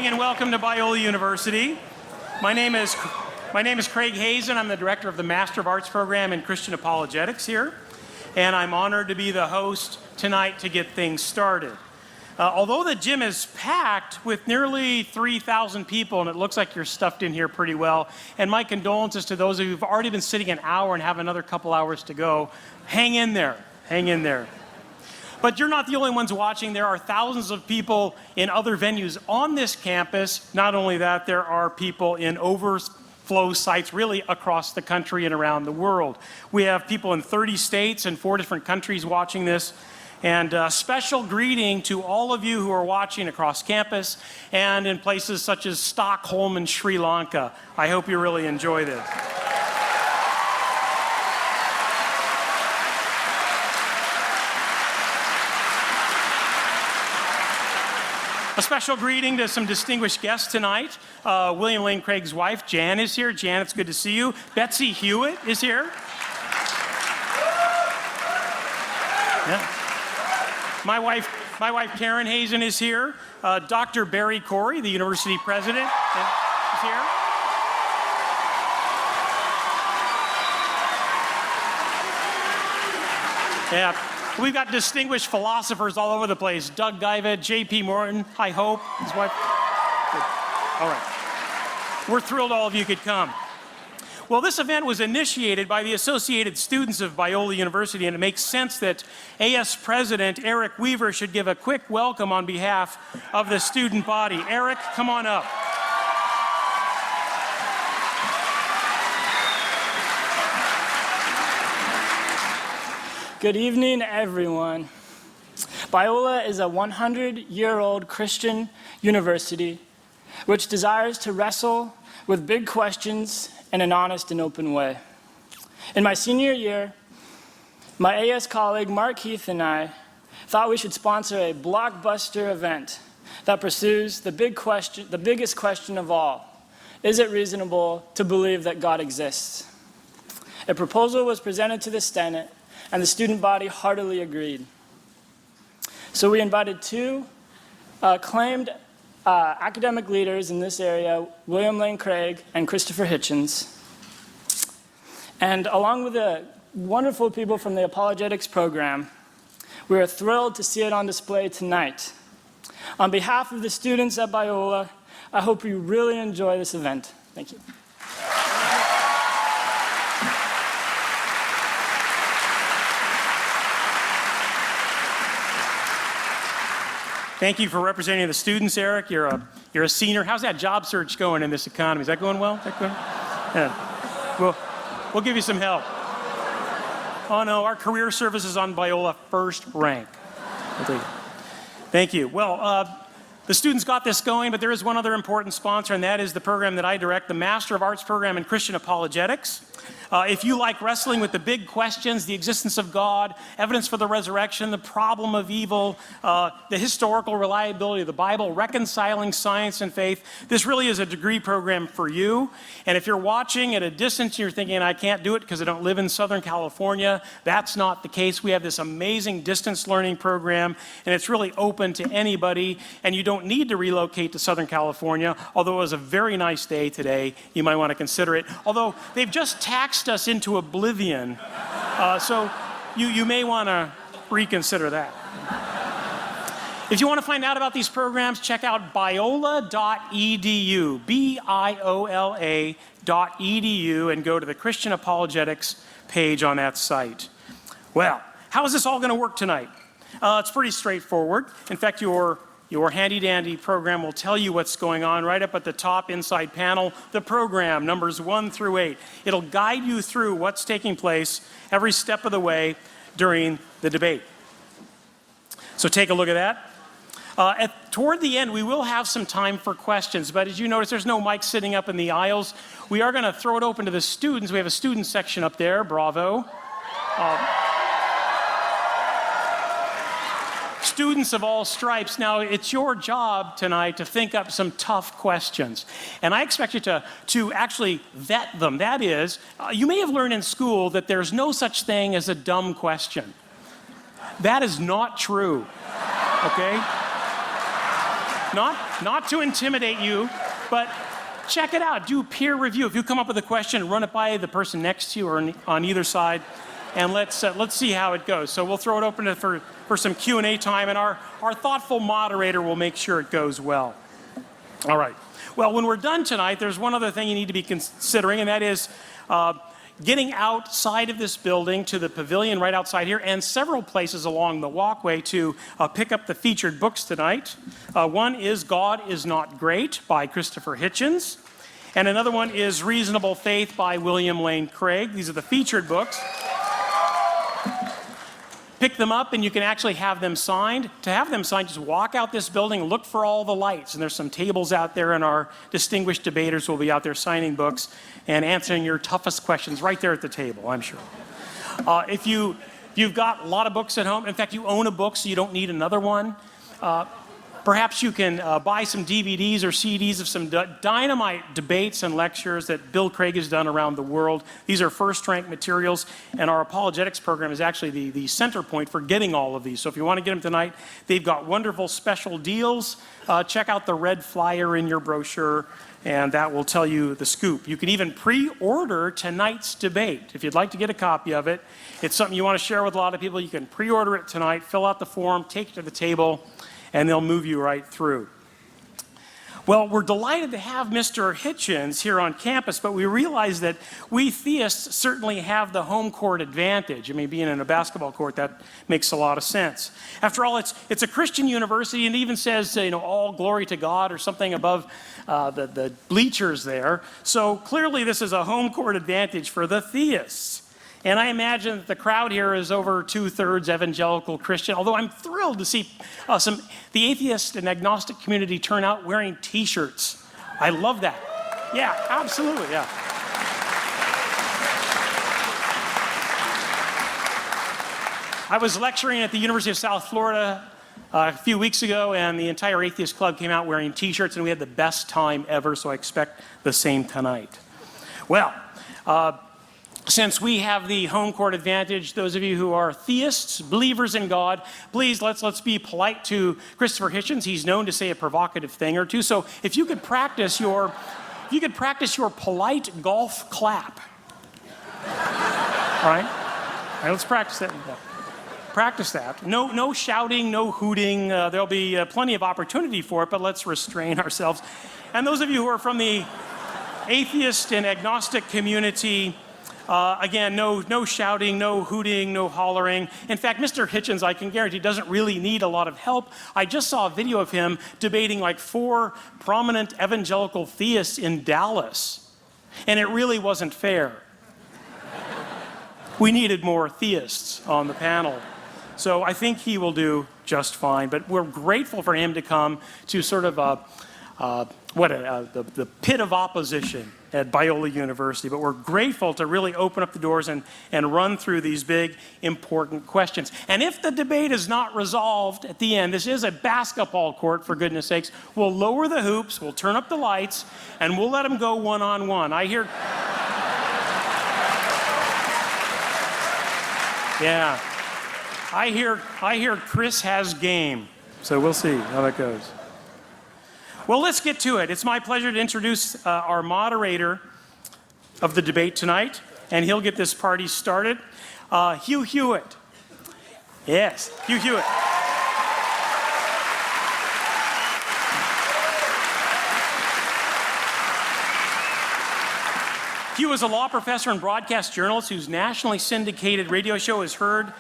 morning and welcome to Biola University. My name is Craig Hazen. I'm the director of the Master of Arts program in Christian Apologetics here, and I'm honored to be the host tonight to get things started. Although the gym is packed with nearly 3,000 people, and it looks like you're stuffed in here pretty well, and my condolences to those of you who've already been sitting an hour and have another couple hours to go. Hang in there. Hang in there. But you're not the only ones watching. There are thousands of people in other venues on this campus. Not only that, there are people in overflow sites really across the country and around the world. We have people in 30 states and 4 different countries watching this. And a special greeting to all of you who are watching across campus and in places such as Stockholm and Sri Lanka. I hope you really enjoy this. A special greeting to some distinguished guests tonight. William Lane Craig's wife, Jan, is here. Jan, it's good to see you. Betsy Hewitt is here. Yeah. My wife Karen Hazen is here. Dr. Barry Corey, the university president, is here. Yeah. We've got distinguished philosophers all over the place. Doug Guyvet, J.P. Morton, I hope, his wife. Good. All right. We're thrilled all of you could come. Well, this event was initiated by the Associated Students of Biola University, and it makes sense that AS President Eric Weaver should give a quick welcome on behalf of the student body. Eric, come on up. Good evening, everyone. Biola is a 100-year-old Christian university which desires to wrestle with big questions in an honest and open way. In my senior year, my AS colleague Mark Heath and I thought we should sponsor a blockbuster event that pursues the biggest question of all. Is it reasonable to believe that God exists? A proposal was presented to the Senate, and the student body heartily agreed. So we invited 2 acclaimed academic leaders in this area, William Lane Craig and Christopher Hitchens. And along with the wonderful people from the apologetics program, we are thrilled to see it on display tonight. On behalf of the students at Biola, I hope you really enjoy this event. Thank you. Thank you for representing the students, Eric. You're a senior. How's that job search going in this economy? Is that going well? Yeah. We'll give you some help. Oh no, our career service is on Biola first rank. Thank you. Well, the students got this going, but there is one other important sponsor, and that is the program that I direct, the Master of Arts program in Christian Apologetics. If you like wrestling with the big questions, the existence of God, evidence for the resurrection, the problem of evil, the historical reliability of the Bible, reconciling science and faith, this really is a degree program for you. And if you're watching at a distance and you're thinking, I can't do it because I don't live in Southern California, that's not the case. We have this amazing distance learning program, and it's really open to anybody, and you don't need to relocate to Southern California, although it was a very nice day today. You might want to consider it. Although they've just taxed us into oblivion, so you may want to reconsider that. If you want to find out about these programs, check out biola.edu, biola.edu, and go to the Christian Apologetics page on that site. Well, how is this all going to work tonight? It's pretty straightforward. In fact, your handy-dandy program will tell you what's going on right up at the top inside panel, the program, numbers 1 through 8. It'll guide you through what's taking place every step of the way during the debate. So take a look at that. Toward the end, we will have some time for questions, but as you notice, there's no mic sitting up in the aisles. We are going to throw it open to the students. We have a student section up there. Bravo. Students of all stripes. Now, it's your job tonight to think up some tough questions. And I expect you to actually vet them. That is, you may have learned in school that there's no such thing as a dumb question. That is not true, okay? not to intimidate you, but check it out. Do peer review. If you come up with a question, run it by the person next to you or on either side, and let's see how it goes. So we'll throw it open for some Q&A time, and our thoughtful moderator will make sure it goes well. All right. Well, when we're done tonight, there's one other thing you need to be considering, and that is getting outside of this building to the pavilion right outside here and several places along the walkway to pick up the featured books tonight. One is God is Not Great by Christopher Hitchens, and another one is Reasonable Faith by William Lane Craig. These are the featured books. Pick them up and you can actually have them signed. To have them signed, just walk out this building, look for all the lights, and there's some tables out there, and our distinguished debaters will be out there signing books and answering your toughest questions right there at the table, I'm sure. If you've got a lot of books at home, in fact, you own a book so you don't need another one, perhaps you can buy some DVDs or CDs of some dynamite debates and lectures that Bill Craig has done around the world. These are first-rank materials, and our apologetics program is actually the center point for getting all of these. So if you want to get them tonight, they've got wonderful special deals. Check out the red flyer in your brochure, and that will tell you the scoop. You can even pre-order tonight's debate. If you'd like to get a copy of it, it's something you want to share with a lot of people, you can pre-order it tonight, fill out the form, take it to the table, and they'll move you right through. Well, we're delighted to have Mr. Hitchens here on campus, but we realize that we theists certainly have the home court advantage. I mean, being in a basketball court, that makes a lot of sense. After all, it's a Christian university, and it even says, all glory to God or something above the bleachers there. So clearly this is a home court advantage for the theists. And I imagine that the crowd here is over 2/3 evangelical Christian, although I'm thrilled to see the atheist and agnostic community turn out wearing T-shirts. I love that. Yeah, absolutely, yeah. I was lecturing at the University of South Florida a few weeks ago, and the entire atheist club came out wearing T-shirts, and we had the best time ever, so I expect the same tonight. Well, since we have the home court advantage, those of you who are theists, believers in God, please let's be polite to Christopher Hitchens. He's known to say a provocative thing or two. So if you could practice your polite golf clap. All right, let's practice that. Practice that. No shouting, no hooting. There'll be plenty of opportunity for it, but let's restrain ourselves. And those of you who are from the atheist and agnostic community, again, no shouting, no hooting, no hollering. In fact, Mr. Hitchens, I can guarantee, doesn't really need a lot of help. I just saw a video of him debating like 4 prominent evangelical theists in Dallas, and it really wasn't fair. We needed more theists on the panel. So I think he will do just fine, but we're grateful for him to come to sort of the pit of opposition at Biola University, but we're grateful to really open up the doors and run through these big, important questions. And if the debate is not resolved at the end, this is a basketball court, for goodness sakes, we'll lower the hoops, we'll turn up the lights, and we'll let them go one-on-one. I hear Chris has game, so we'll see how that goes. Well, let's get to it. It's my pleasure to introduce our moderator of the debate tonight, and he'll get this party started. Hugh Hewitt. Yes, Hugh Hewitt. Hugh is a law professor and broadcast journalist whose nationally syndicated radio show is heard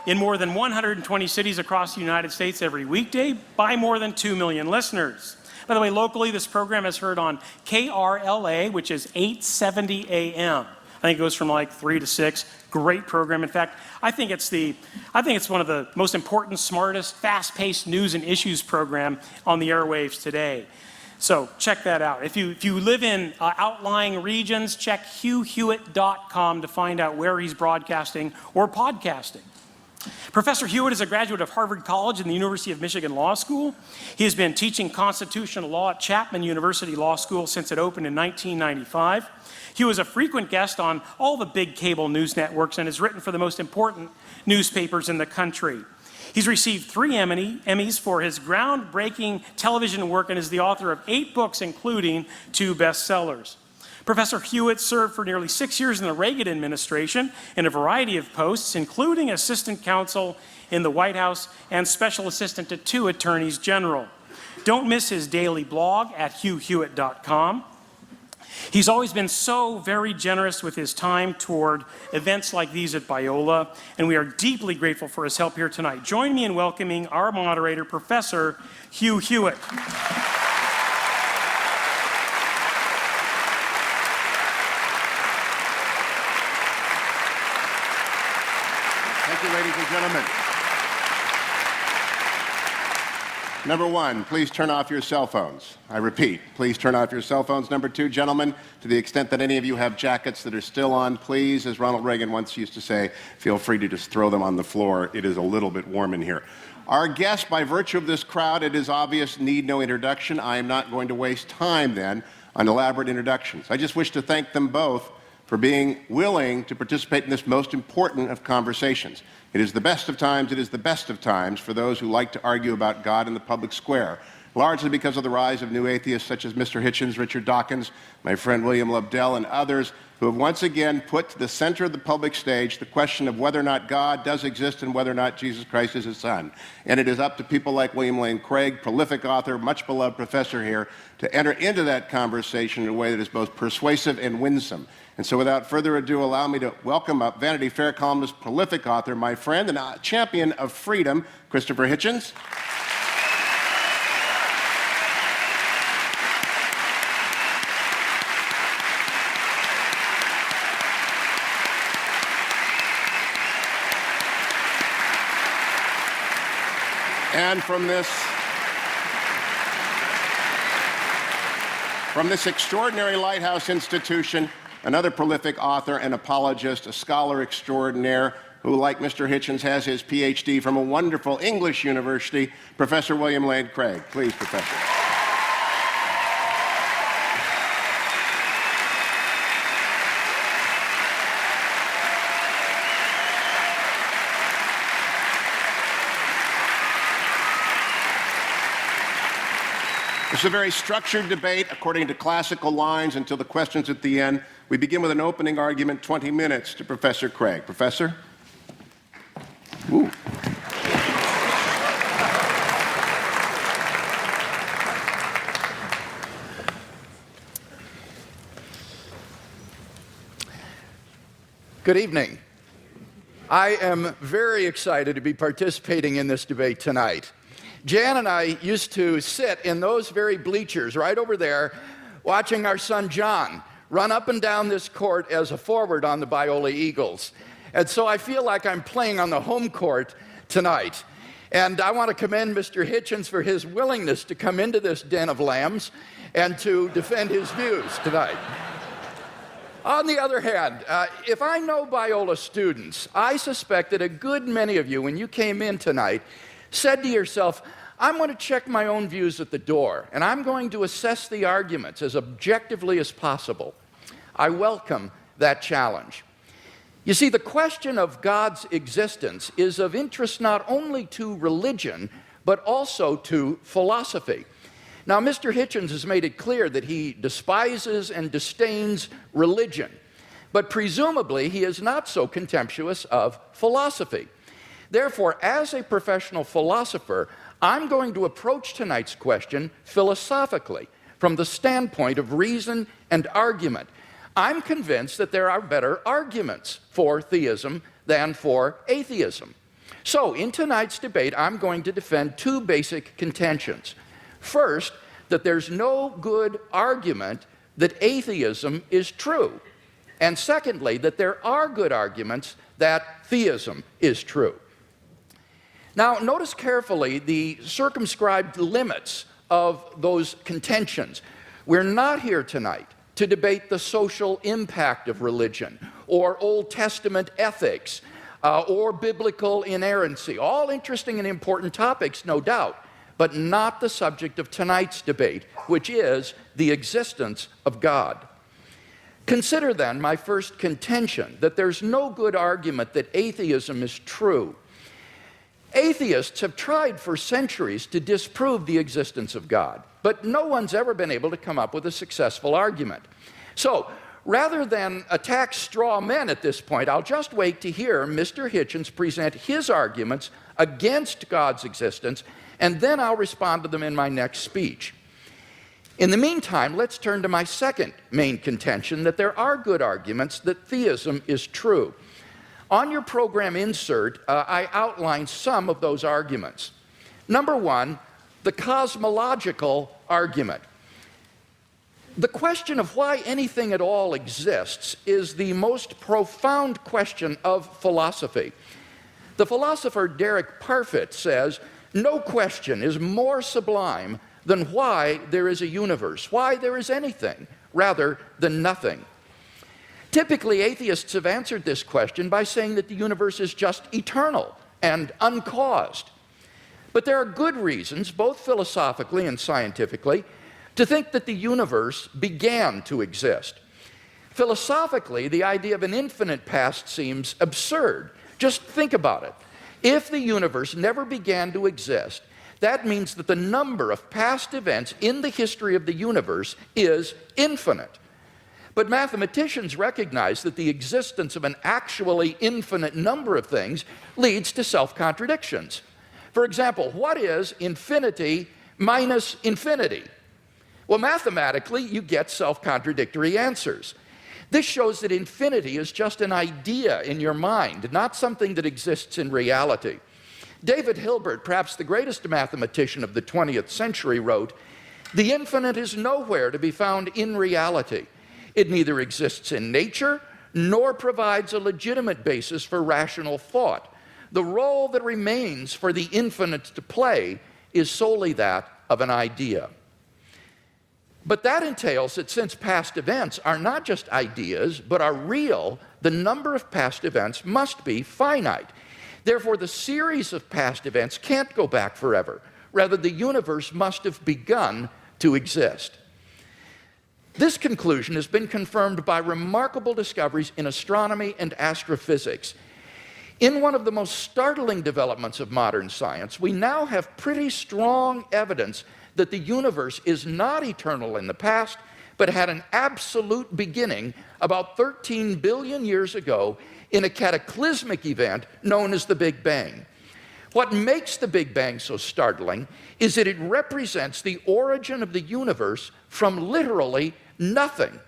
in more than 120 cities across the United States every weekday by more than 2 million listeners. By the way, locally, this program is heard on KRLA, which is 870 AM. I think it goes from like 3 to 6. Great program. In fact, I think it's one of the most important, smartest, fast-paced news and issues program on the airwaves today. So check that out. If you live in outlying regions, check hughhewitt.com to find out where he's broadcasting or podcasting. Professor Hewitt is a graduate of Harvard College and the University of Michigan Law School. He has been teaching constitutional law at Chapman University Law School since it opened in 1995. He was a frequent guest on all the big cable news networks and has written for the most important newspapers in the country. He's received 3 Emmys for his groundbreaking television work and is the author of 8 books, including 2 bestsellers. Professor Hewitt served for nearly 6 years in the Reagan administration in a variety of posts, including assistant counsel in the White House and special assistant to 2 attorneys general. Don't miss his daily blog at hughhewitt.com. He's always been so very generous with his time toward events like these at Biola, and we are deeply grateful for his help here tonight. Join me in welcoming our moderator, Professor Hugh Hewitt. Thank you, ladies and gentlemen. Number 1, please turn off your cell phones. I repeat, please turn off your cell phones. Number 2, gentlemen, to the extent that any of you have jackets that are still on, please, as Ronald Reagan once used to say, feel free to just throw them on the floor. It is a little bit warm in here. Our guests, by virtue of this crowd, it is obvious, need no introduction. I am not going to waste time then on elaborate introductions. I just wish to thank them both for being willing to participate in this most important of conversations. It is the best of times, it is the best of times for those who like to argue about God in the public square, largely because of the rise of new atheists such as Mr. Hitchens, Richard Dawkins, my friend William Lobdell, and others who have once again put to the center of the public stage the question of whether or not God does exist and whether or not Jesus Christ is his son. And it is up to people like William Lane Craig, prolific author, much beloved professor here, to enter into that conversation in a way that is both persuasive and winsome. And so without further ado, allow me to welcome up Vanity Fair columnist, prolific author, my friend, and a champion of freedom, Christopher Hitchens. And from this extraordinary lighthouse institution, another prolific author and apologist, a scholar extraordinaire who, like Mr. Hitchens, has his PhD from a wonderful English university, Professor William Lane Craig. Please, Professor. This is a very structured debate according to classical lines until the questions at the end. We begin with an opening argument, 20 minutes, to Professor Craig. Professor? Ooh. Good evening. I am very excited to be participating in this debate tonight. Jan and I used to sit in those very bleachers right over there watching our son John run up and down this court as a forward on the Biola Eagles. And so I feel like I'm playing on the home court tonight. And I want to commend Mr. Hitchens for his willingness to come into this den of lambs and to defend his views tonight. On the other hand, if I know Biola students, I suspect that a good many of you, when you came in tonight, said to yourself, I'm going to check my own views at the door, and I'm going to assess the arguments as objectively as possible. I welcome that challenge. You see, the question of God's existence is of interest not only to religion, but also to philosophy. Now, Mr. Hitchens has made it clear that he despises and disdains religion, but presumably he is not so contemptuous of philosophy. Therefore, as a professional philosopher, I'm going to approach tonight's question philosophically, from the standpoint of reason and argument. I'm convinced that there are better arguments for theism than for atheism. So, in tonight's debate, I'm going to defend 2 basic contentions. First, that there's no good argument that atheism is true. And secondly, that there are good arguments that theism is true. Now, notice carefully the circumscribed limits of those contentions. We're not here tonight to debate the social impact of religion, or Old Testament ethics, or biblical inerrancy. All interesting and important topics, no doubt, but not the subject of tonight's debate, which is the existence of God. Consider then my first contention, that there's no good argument that atheism is true. Atheists have tried for centuries to disprove the existence of God, but no one's ever been able to come up with a successful argument. So, rather than attack straw men at this point, I'll just wait to hear Mr. Hitchens present his arguments against God's existence, and then I'll respond to them in my next speech. In the meantime, let's turn to my second main contention, that there are good arguments that theism is true. On your program insert, I outline some of those arguments. Number one, the cosmological argument. The question of why anything at all exists is the most profound question of philosophy. The philosopher Derek Parfit says, no question is more sublime than why there is a universe, why there is anything, rather than nothing. Typically, atheists have answered this question by saying that the universe is just eternal and uncaused. But there are good reasons, both philosophically and scientifically, to think that the universe began to exist. Philosophically, the idea of an infinite past seems absurd. Just think about it. If the universe never began to exist, that means that the number of past events in the history of the universe is infinite. But mathematicians recognize that the existence of an actually infinite number of things leads to self-contradictions. For example, what is infinity minus infinity? Well, mathematically, you get self-contradictory answers. This shows that infinity is just an idea in your mind, not something that exists in reality. David Hilbert, perhaps the greatest mathematician of the 20th century, wrote, "The infinite is nowhere to be found in reality. It neither exists in nature nor provides a legitimate basis for rational thought. The role that remains for the infinite to play is solely that of an idea." But that entails that since past events are not just ideas, but are real, the number of past events must be finite. Therefore, the series of past events can't go back forever. Rather, the universe must have begun to exist. This conclusion has been confirmed by remarkable discoveries in astronomy and astrophysics. In one of the most startling developments of modern science, we now have pretty strong evidence that the universe is not eternal in the past, but had an absolute beginning about 13 billion years ago in a cataclysmic event known as the Big Bang. What makes the Big Bang so startling is that it represents the origin of the universe from literally nothing.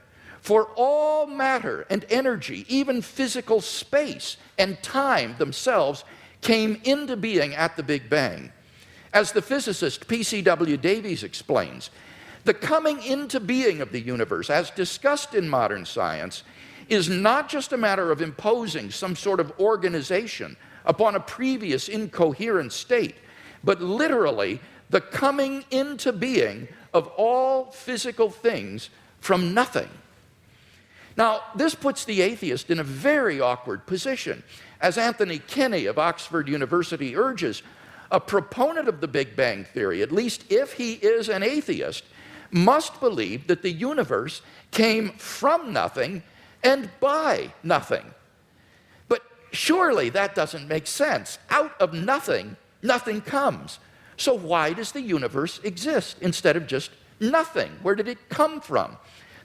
For all matter and energy, even physical space and time themselves, came into being at the Big Bang. As the physicist P.C.W. Davies explains, the coming into being of the universe, as discussed in modern science, is not just a matter of imposing some sort of organization upon a previous incoherent state, but literally the coming into being of all physical things from nothing. Now, this puts the atheist in a very awkward position. As Anthony Kinney of Oxford University urges, a proponent of the Big Bang theory, at least if he is an atheist, must believe that the universe came from nothing and by nothing. But surely that doesn't make sense. Out of nothing, nothing comes. So why does the universe exist instead of just nothing? Where did it come from?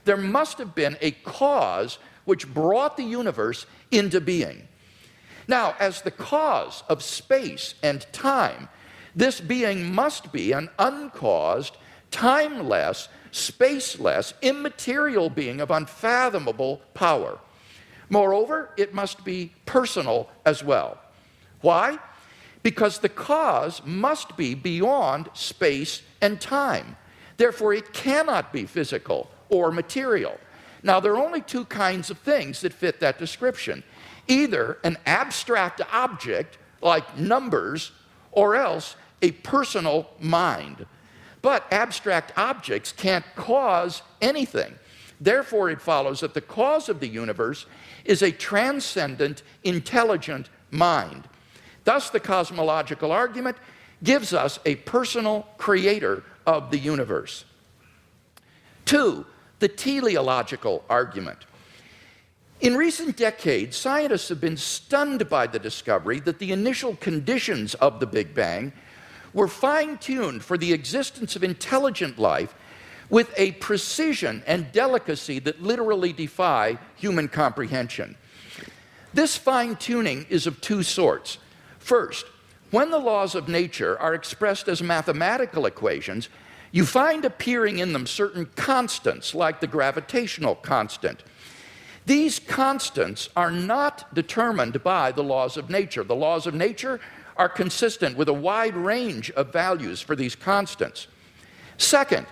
There must have been a cause which brought the universe into being. Now, as the cause of space and time, this being must be an uncaused, timeless, spaceless, immaterial being of unfathomable power. Moreover, it must be personal as well. Why? Because the cause must be beyond space and time. Therefore, it cannot be physical or material. Now, there are only two kinds of things that fit that description. Either an abstract object, like numbers, or else a personal mind. But abstract objects can't cause anything. Therefore, it follows that the cause of the universe is a transcendent, intelligent mind. Thus, the cosmological argument gives us a personal creator of the universe. 2, the teleological argument. In recent decades, scientists have been stunned by the discovery that the initial conditions of the Big Bang were fine-tuned for the existence of intelligent life with a precision and delicacy that literally defy human comprehension. This fine-tuning is of two sorts. First, when the laws of nature are expressed as mathematical equations, you find appearing in them certain constants, like the gravitational constant. These constants are not determined by the laws of nature. The laws of nature are consistent with a wide range of values for these constants. Second,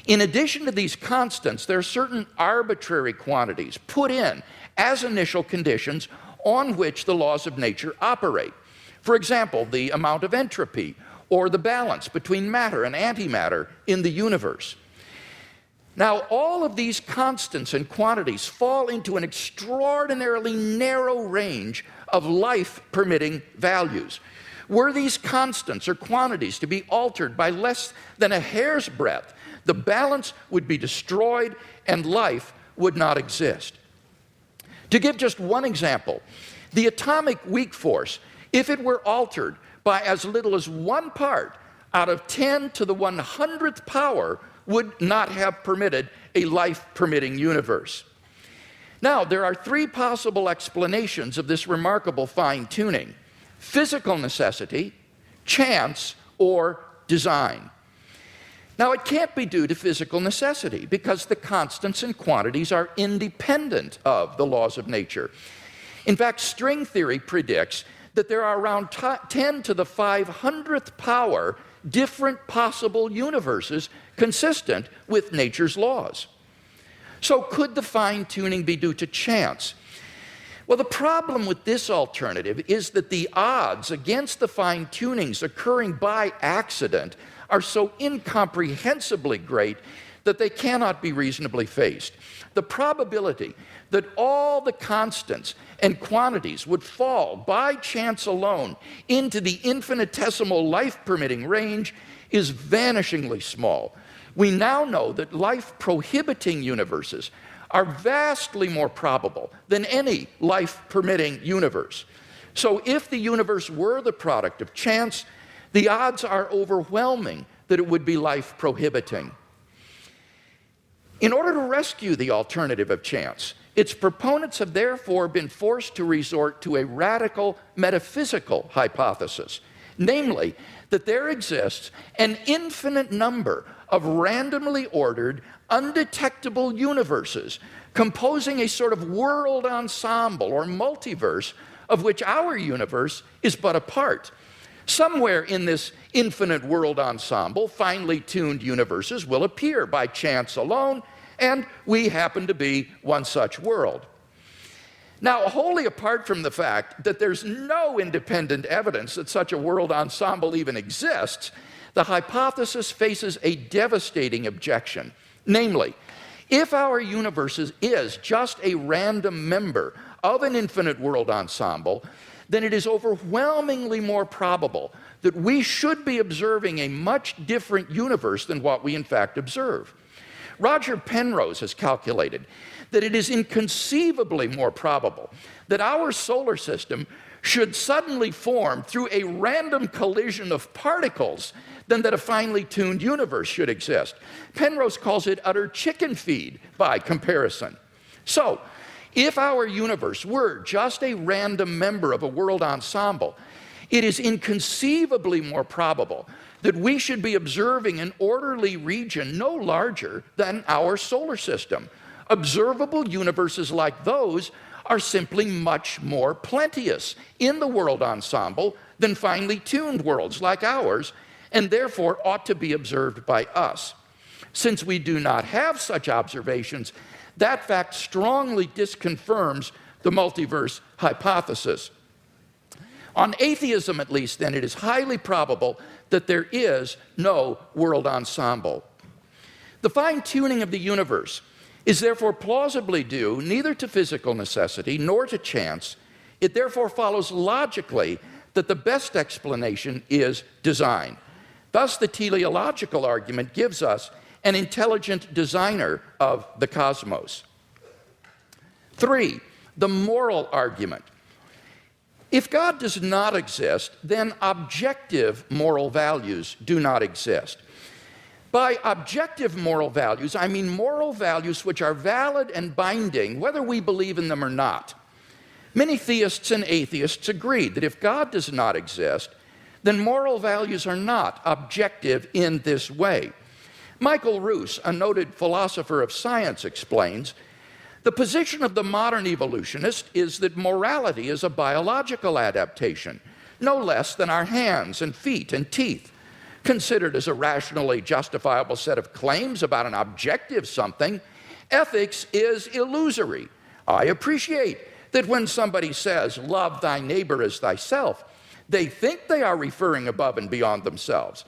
in addition to these constants, there are certain arbitrary quantities put in as initial conditions on which the laws of nature operate. For example, the amount of entropy or the balance between matter and antimatter in the universe. Now, all of these constants and quantities fall into an extraordinarily narrow range of life-permitting values. Were these constants or quantities to be altered by less than a hair's breadth, the balance would be destroyed and life would not exist. To give just one example, the atomic weak force, if it were altered by as little as 1 part out of 10 to the 100th power, would not have permitted a life-permitting universe. Now, there are 3 possible explanations of this remarkable fine-tuning: physical necessity, chance, or design. Now, it can't be due to physical necessity because the constants and quantities are independent of the laws of nature. In fact, string theory predicts that there are around 10 to the 500th power different possible universes consistent with nature's laws. So could the fine-tuning be due to chance? Well, the problem with this alternative is that the odds against the fine-tunings occurring by accident are so incomprehensibly great that they cannot be reasonably faced. The probability that all the constants and quantities would fall by chance alone into the infinitesimal life-permitting range is vanishingly small. We now know that life-prohibiting universes are vastly more probable than any life-permitting universe. So if the universe were the product of chance, the odds are overwhelming that it would be life-prohibiting. In order to rescue the alternative of chance, its proponents have therefore been forced to resort to a radical metaphysical hypothesis, namely that there exists an infinite number of randomly ordered, undetectable universes composing a sort of world ensemble or multiverse of which our universe is but a part. Somewhere in this infinite world ensemble, finely tuned universes will appear by chance alone, and we happen to be one such world. Now, wholly apart from the fact that there's no independent evidence that such a world ensemble even exists, the hypothesis faces a devastating objection. Namely, if our universe is just a random member of an infinite world ensemble, then it is overwhelmingly more probable that we should be observing a much different universe than what we in fact observe. Roger Penrose has calculated that it is inconceivably more probable that our solar system should suddenly form through a random collision of particles than that a finely tuned universe should exist. Penrose calls it utter chicken feed by comparison. So, if our universe were just a random member of a world ensemble, it is inconceivably more probable that we should be observing an orderly region no larger than our solar system. Observable universes like those are simply much more plenteous in the world ensemble than finely tuned worlds like ours, and therefore ought to be observed by us. Since we do not have such observations, that fact strongly disconfirms the multiverse hypothesis. On atheism, at least, then, it is highly probable that there is no world ensemble. The fine-tuning of the universe is therefore plausibly due neither to physical necessity nor to chance. It therefore follows logically that the best explanation is design. Thus, the teleological argument gives us an intelligent designer of the cosmos. 3, the moral argument. If God does not exist, then objective moral values do not exist. By objective moral values, I mean moral values which are valid and binding, whether we believe in them or not. Many theists and atheists agree that if God does not exist, then moral values are not objective in this way. Michael Roos, a noted philosopher of science, explains, the position of the modern evolutionist is that morality is a biological adaptation, no less than our hands and feet and teeth. Considered as a rationally justifiable set of claims about an objective something, ethics is illusory. I appreciate that when somebody says, love thy neighbor as thyself, they think they are referring above and beyond themselves.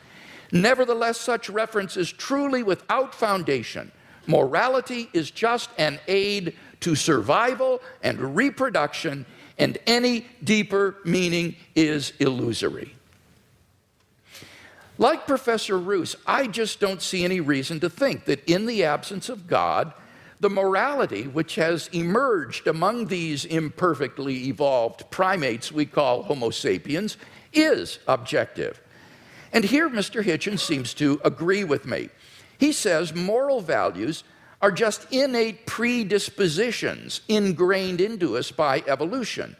Nevertheless, such reference is truly without foundation. Morality is just an aid to survival and reproduction, and any deeper meaning is illusory. Like Professor Roos, I just don't see any reason to think that in the absence of God, the morality which has emerged among these imperfectly evolved primates we call Homo sapiens is objective. And here Mr. Hitchens seems to agree with me. He says moral values are just innate predispositions ingrained into us by evolution.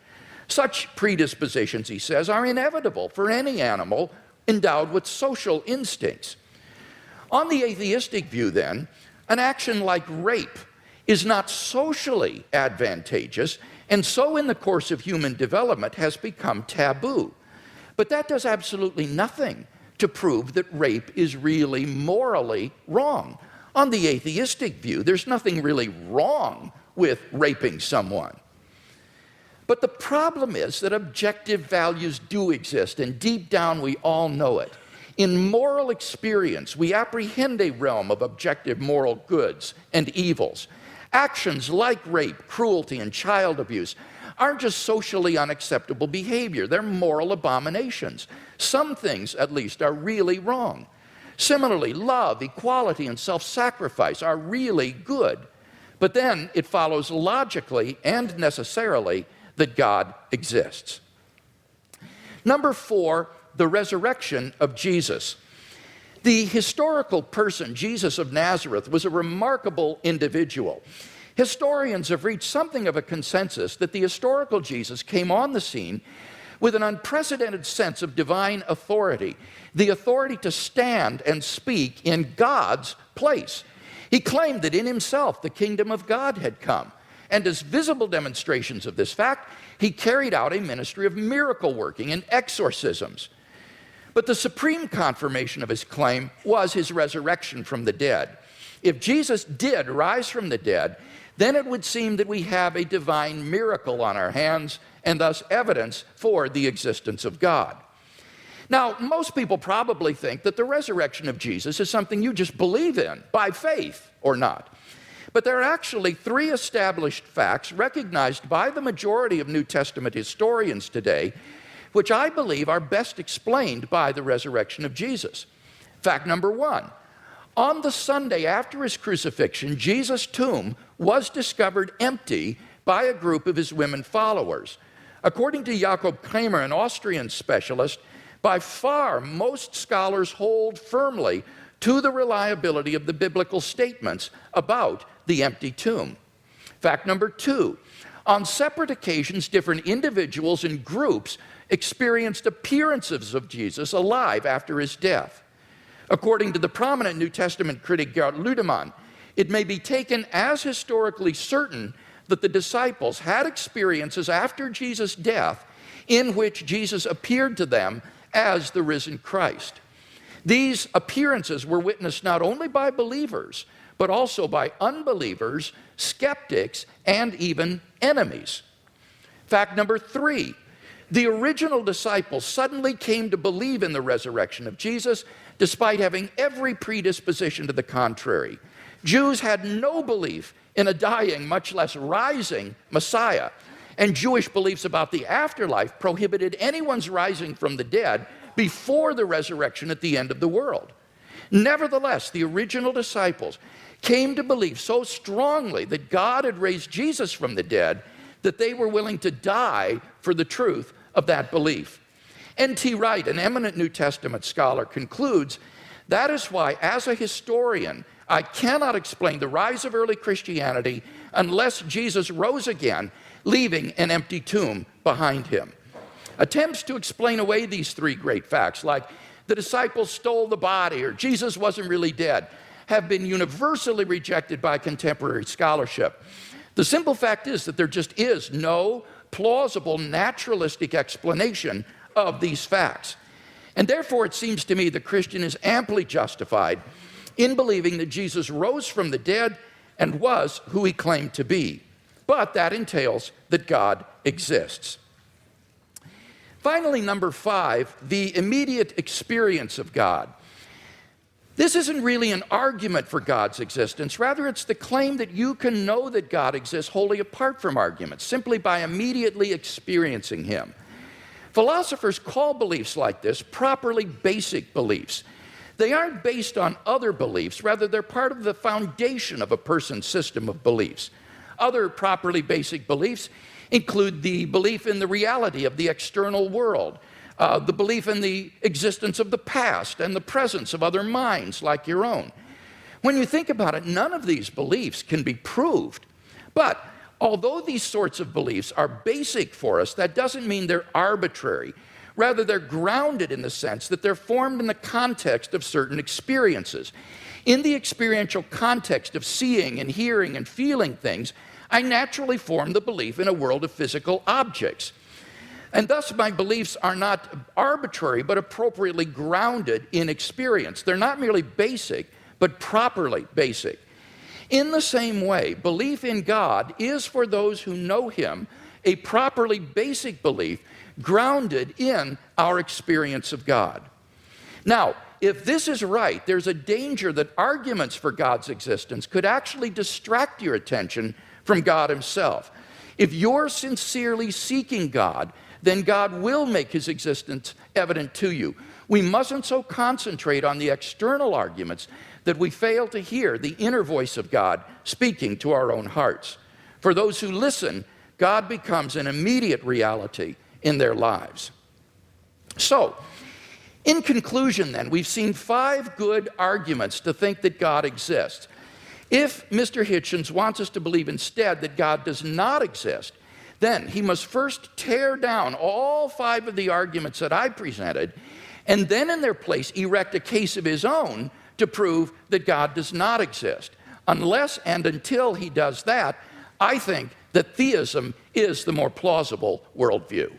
Such predispositions, he says, are inevitable for any animal endowed with social instincts. On the atheistic view, then, an action like rape is not socially advantageous, and so in the course of human development has become taboo. But that does absolutely nothing to prove that rape is really morally wrong. On the atheistic view, there's nothing really wrong with raping someone. But the problem is that objective values do exist, and deep down we all know it. In moral experience, we apprehend a realm of objective moral goods and evils. Actions like rape, cruelty, and child abuse aren't just socially unacceptable behavior, they're moral abominations. Some things, at least, are really wrong. Similarly, love, equality, and self-sacrifice are really good. But then it follows logically and necessarily that God exists. Number 4, the resurrection of Jesus. The historical person, Jesus of Nazareth, was a remarkable individual. Historians have reached something of a consensus that the historical Jesus came on the scene with an unprecedented sense of divine authority, the authority to stand and speak in God's place. He claimed that in himself the kingdom of God had come. And as visible demonstrations of this fact, he carried out a ministry of miracle working and exorcisms. But the supreme confirmation of his claim was his resurrection from the dead. If Jesus did rise from the dead, then it would seem that we have a divine miracle on our hands and thus evidence for the existence of God. Now, most people probably think that the resurrection of Jesus is something you just believe in by faith or not. But there are actually 3 established facts recognized by the majority of New Testament historians today, which I believe are best explained by the resurrection of Jesus. Fact number 1, on the Sunday after his crucifixion, Jesus' tomb was discovered empty by a group of his women followers. According to Jakob Kramer, an Austrian specialist, by far most scholars hold firmly to the reliability of the biblical statements about the empty tomb. Fact number 2, on separate occasions, different individuals and groups experienced appearances of Jesus alive after his death. According to the prominent New Testament critic Gerd Ludemann, it may be taken as historically certain that the disciples had experiences after Jesus' death in which Jesus appeared to them as the risen Christ. These appearances were witnessed not only by believers, but also by unbelievers, skeptics, and even enemies. Fact number 3, the original disciples suddenly came to believe in the resurrection of Jesus despite having every predisposition to the contrary. Jews had no belief in a dying, much less rising Messiah, and Jewish beliefs about the afterlife prohibited anyone's rising from the dead before the resurrection at the end of the world. Nevertheless, the original disciples came to believe so strongly that God had raised Jesus from the dead that they were willing to die for the truth of that belief. N.T. Wright, an eminent New Testament scholar, concludes, that is why, as a historian, I cannot explain the rise of early Christianity unless Jesus rose again, leaving an empty tomb behind him. Attempts to explain away these three great facts, like the disciples stole the body or Jesus wasn't really dead, have been universally rejected by contemporary scholarship. The simple fact is that there just is no plausible naturalistic explanation of these facts. And therefore, it seems to me the Christian is amply justified in believing that Jesus rose from the dead and was who he claimed to be. But that entails that God exists. Finally, number 5, the immediate experience of God. This isn't really an argument for God's existence. Rather, it's the claim that you can know that God exists wholly apart from arguments, simply by immediately experiencing him. Philosophers call beliefs like this properly basic beliefs. They aren't based on other beliefs. Rather, they're part of the foundation of a person's system of beliefs. Other properly basic beliefs include the belief in the reality of the external world, the belief in the existence of the past and the presence of other minds like your own. When you think about it, none of these beliefs can be proved. But although these sorts of beliefs are basic for us, that doesn't mean they're arbitrary. Rather, they're grounded in the sense that they're formed in the context of certain experiences. In the experiential context of seeing and hearing and feeling things, I naturally form the belief in a world of physical objects. And thus, my beliefs are not arbitrary, but appropriately grounded in experience. They're not merely basic, but properly basic. In the same way, belief in God is, for those who know him, a properly basic belief grounded in our experience of God. Now, if this is right, there's a danger that arguments for God's existence could actually distract your attention from God himself. If you're sincerely seeking God, then God will make his existence evident to you. We mustn't so concentrate on the external arguments that we fail to hear the inner voice of God speaking to our own hearts. For those who listen, God becomes an immediate reality in their lives. So, in conclusion then, we've seen 5 good arguments to think that God exists. If Mr. Hitchens wants us to believe instead that God does not exist, then he must first tear down all 5 of the arguments that I presented, and then in their place erect a case of his own to prove that God does not exist. Unless and until he does that, I think that theism is the more plausible worldview.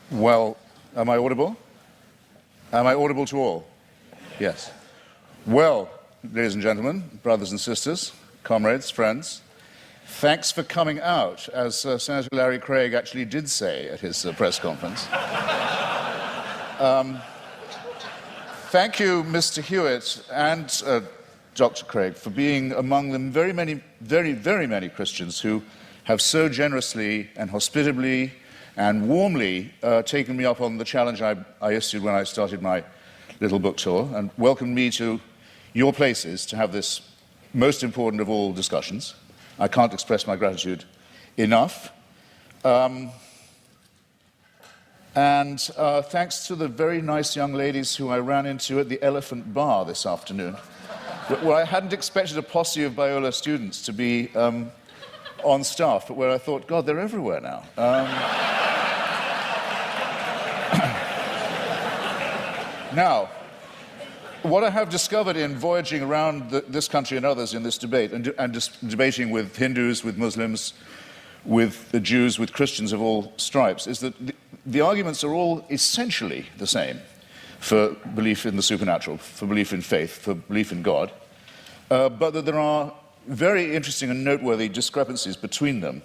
Well, am I audible? Am I audible to all? Yes. Well, ladies and gentlemen, brothers and sisters, comrades, friends, thanks for coming out, as Senator Larry Craig actually did say at his press conference. Thank you, Mr. Hewitt and Dr. Craig, for being among the very many Christians who have so generously and hospitably and warmly taken me up on the challenge I issued when I started my little book tour and welcomed me to your places to have this most important of all discussions. I can't express my gratitude enough. And thanks to the very nice young ladies who I ran into at the Elephant Bar this afternoon, where I hadn't expected a posse of Biola students to be on staff, but where I thought, God, they're everywhere now. Now, what I have discovered in voyaging around this country and others in this debate, and just debating with Hindus, with Muslims, with the Jews, with Christians of all stripes, is that the arguments are all essentially the same for belief in the supernatural, for belief in faith, for belief in God, but that there are very interesting and noteworthy discrepancies between them.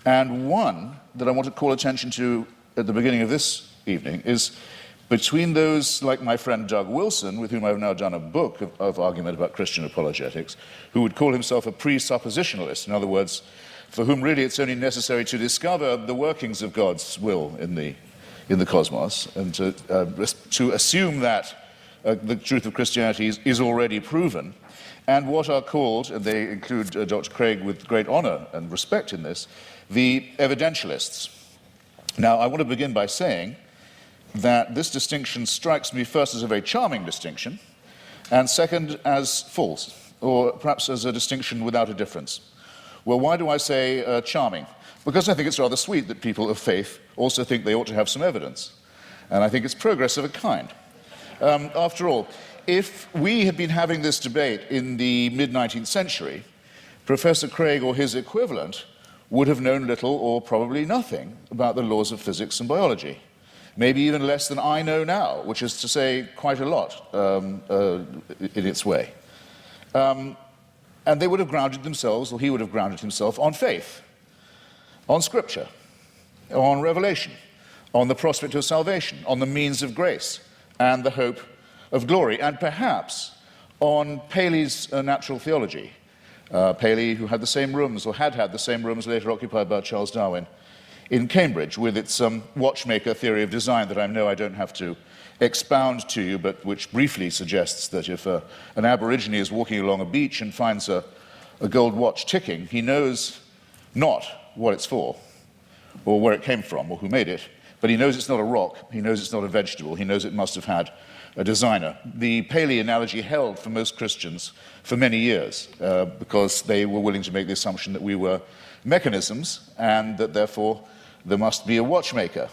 And one that I want to call attention to at the beginning of this evening is between those like my friend Doug Wilson, with whom I've now done a book of argument about Christian apologetics, who would call himself a presuppositionalist, in other words, for whom really it's only necessary to discover the workings of God's will in the cosmos, and to assume that the truth of Christianity is already proven, and what are called, and they include Dr. Craig with great honor and respect in this, the evidentialists. Now, I want to begin by saying that this distinction strikes me first as a very charming distinction, and second as false, or perhaps as a distinction without a difference. Well, why do I say charming? Because I think it's rather sweet that people of faith also think they ought to have some evidence. And I think it's progress of a kind. After all, if we had been having this debate in the mid-19th century, Professor Craig or his equivalent would have known little or probably nothing about the laws of physics and biology. Maybe even less than I know now, which is to say quite a lot in its way. And they would have grounded themselves, or he would have grounded himself, on faith, on Scripture, on revelation, on the prospect of salvation, on the means of grace, and the hope of glory, and perhaps on Paley's natural theology. Paley, who had the same rooms, or had the same rooms later occupied by Charles Darwin in Cambridge, with its watchmaker theory of design that I know I don't have to expound to you, but which briefly suggests that if an Aborigine is walking along a beach and finds a gold watch ticking, he knows not what it's for, or where it came from, or who made it, but he knows it's not a rock, he knows it's not a vegetable, he knows it must have had a designer. The Paley analogy held for most Christians for many years because they were willing to make the assumption that we were mechanisms and that therefore there must be a watchmaker.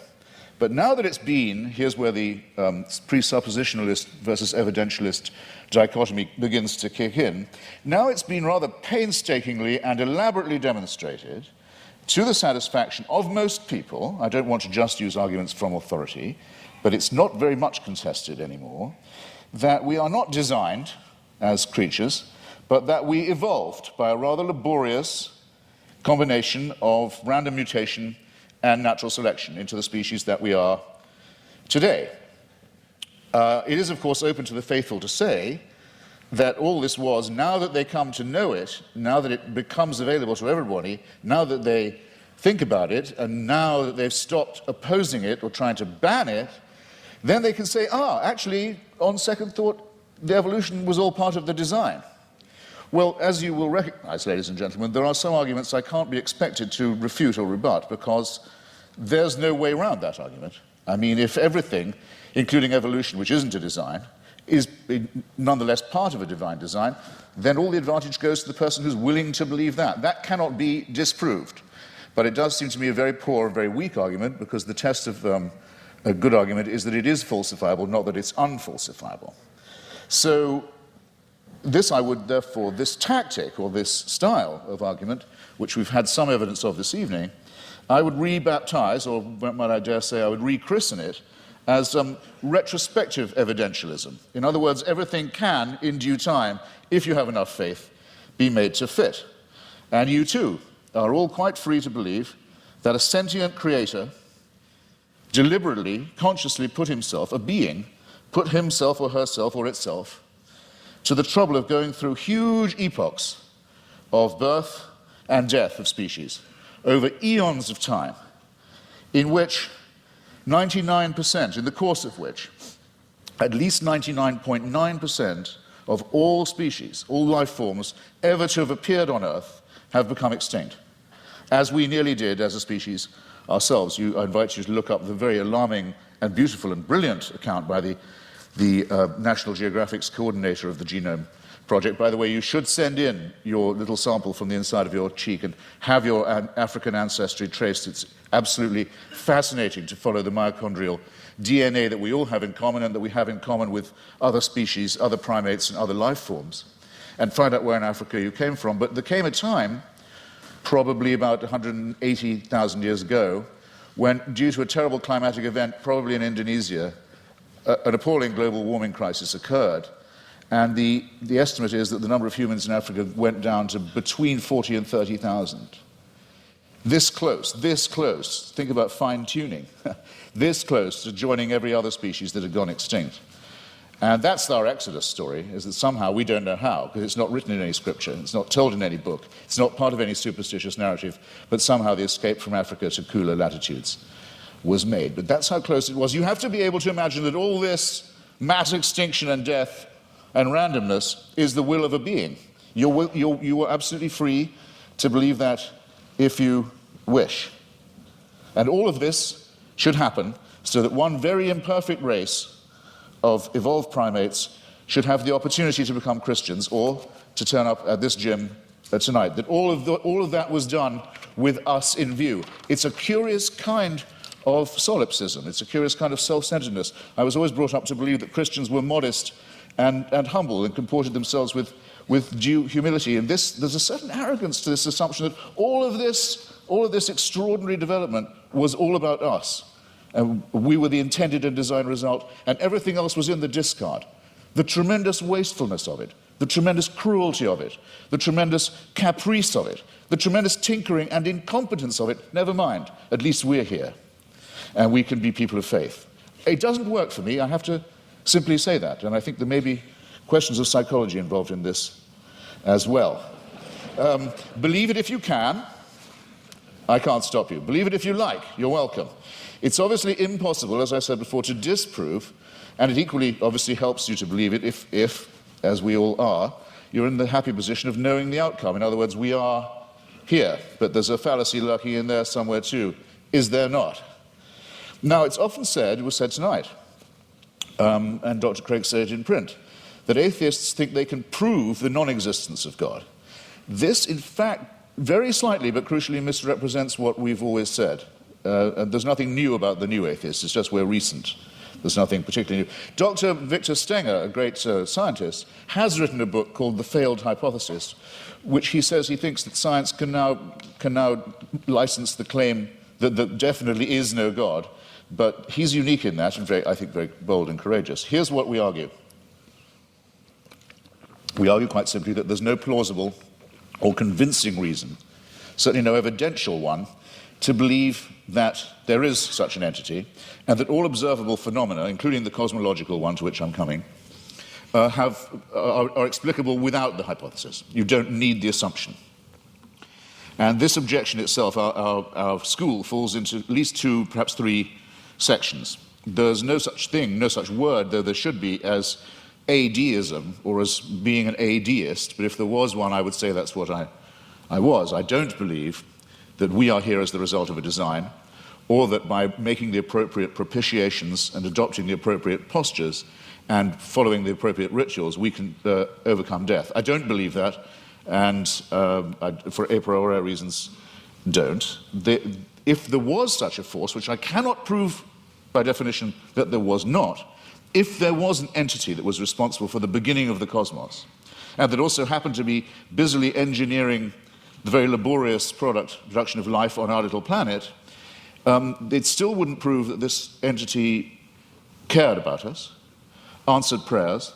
But now that it's been, here's where the presuppositionalist versus evidentialist dichotomy begins to kick in. Now it's been rather painstakingly and elaborately demonstrated to the satisfaction of most people. I don't want to just use arguments from authority, but it's not very much contested anymore, that we are not designed as creatures, but that we evolved by a rather laborious combination of random mutation and natural selection into the species that we are today. It is, of course, open to the faithful to say that all this was, now that they come to know it, now that it becomes available to everybody, now that they think about it, and now that they've stopped opposing it or trying to ban it, then they can say, actually, on second thought, the evolution was all part of the design. Well, as you will recognize, ladies and gentlemen, there are some arguments I can't be expected to refute or rebut because there's no way around that argument. I mean, if everything, including evolution, which isn't a design, is nonetheless part of a divine design, then all the advantage goes to the person who's willing to believe that. That cannot be disproved. But it does seem to me a very poor, very weak argument, because the test of a good argument is that it is falsifiable, not that it's unfalsifiable. So this tactic, or this style of argument, which we've had some evidence of this evening, I would rebaptize, or might I dare say I would rechristen it, as retrospective evidentialism. In other words, everything can, in due time, if you have enough faith, be made to fit. And you too are all quite free to believe that a sentient creator deliberately, consciously put himself, a being, put himself or herself or itself to the trouble of going through huge epochs of birth and death of species over eons of time, in which 99%, in the course of which at least 99.9% of all species, all life forms ever to have appeared on Earth have become extinct, as we nearly did as a species ourselves. I invite you to look up the very alarming and beautiful and brilliant account by the National Geographic's coordinator of the Genome Project. By the way, you should send in your little sample from the inside of your cheek and have your African ancestry traced. It's absolutely fascinating to follow the mitochondrial DNA that we all have in common and that we have in common with other species, other primates, and other life forms, and find out where in Africa you came from. But there came a time, probably about 180,000 years ago, when, due to a terrible climatic event, probably in Indonesia, an appalling global warming crisis occurred. And the estimate is that the number of humans in Africa went down to between 40 and 30,000. this close, think about fine-tuning, this close to joining every other species that had gone extinct. And that's our Exodus story, is that somehow we don't know how, because it's not written in any scripture, it's not told in any book, it's not part of any superstitious narrative, but somehow the escape from Africa to cooler latitudes was made. But that's how close it was. You have to be able to imagine that all this mass extinction and death and randomness is the will of a being. You are absolutely free to believe that if you wish. And all of this should happen so that one very imperfect race of evolved primates should have the opportunity to become Christians or to turn up at this gym tonight. That all of that was done with us in view. It's a curious kind of solipsism. It's a curious kind of self-centeredness. I was always brought up to believe that Christians were modest and humble and comported themselves with due humility. And there's a certain arrogance to this assumption that all of this extraordinary development was all about us. And we were the intended and designed result, and everything else was in the discard. The tremendous wastefulness of it, the tremendous cruelty of it, the tremendous caprice of it, the tremendous tinkering and incompetence of it, never mind. At least we're here, and we can be people of faith. It doesn't work for me, I have to simply say that, and I think there may be questions of psychology involved in this as well. Believe it if you can. I can't stop you. Believe it if you like. You're welcome. It's obviously impossible, as I said before, to disprove, and it equally obviously helps you to believe it if, as we all are, you're in the happy position of knowing the outcome. In other words, we are here, but there's a fallacy lurking in there somewhere too. Is there not? Now, it's often said, it was said tonight, and Dr. Craig said it in print, that atheists think they can prove the non-existence of God. This, in fact, very slightly but crucially misrepresents what we've always said. And there's nothing new about the new atheists, it's just we're recent. There's nothing particularly new. Dr. Victor Stenger, a great scientist, has written a book called The Failed Hypothesis, which he says he thinks that science can now license the claim that there definitely is no God, but he's unique in that and I think very bold and courageous. Here's what we argue. We argue quite simply that there's no plausible or convincing reason, certainly no evidential one, to believe that there is such an entity, and that all observable phenomena, including the cosmological one to which I'm coming, are explicable without the hypothesis. You don't need the assumption. And this objection itself, our school falls into at least two, perhaps three sections. There's no such thing, no such word, though there should be, as adeism, or as being an adeist, but if there was one, I would say that's what I was. I don't believe that we are here as the result of a design, or that by making the appropriate propitiations and adopting the appropriate postures and following the appropriate rituals, we can overcome death. I don't believe that, and for a priori reasons, don't. If there was such a force, which I cannot prove by definition that there was not, if there was an entity that was responsible for the beginning of the cosmos, and that also happened to be busily engineering the very laborious production of life on our little planet, it still wouldn't prove that this entity cared about us, answered prayers,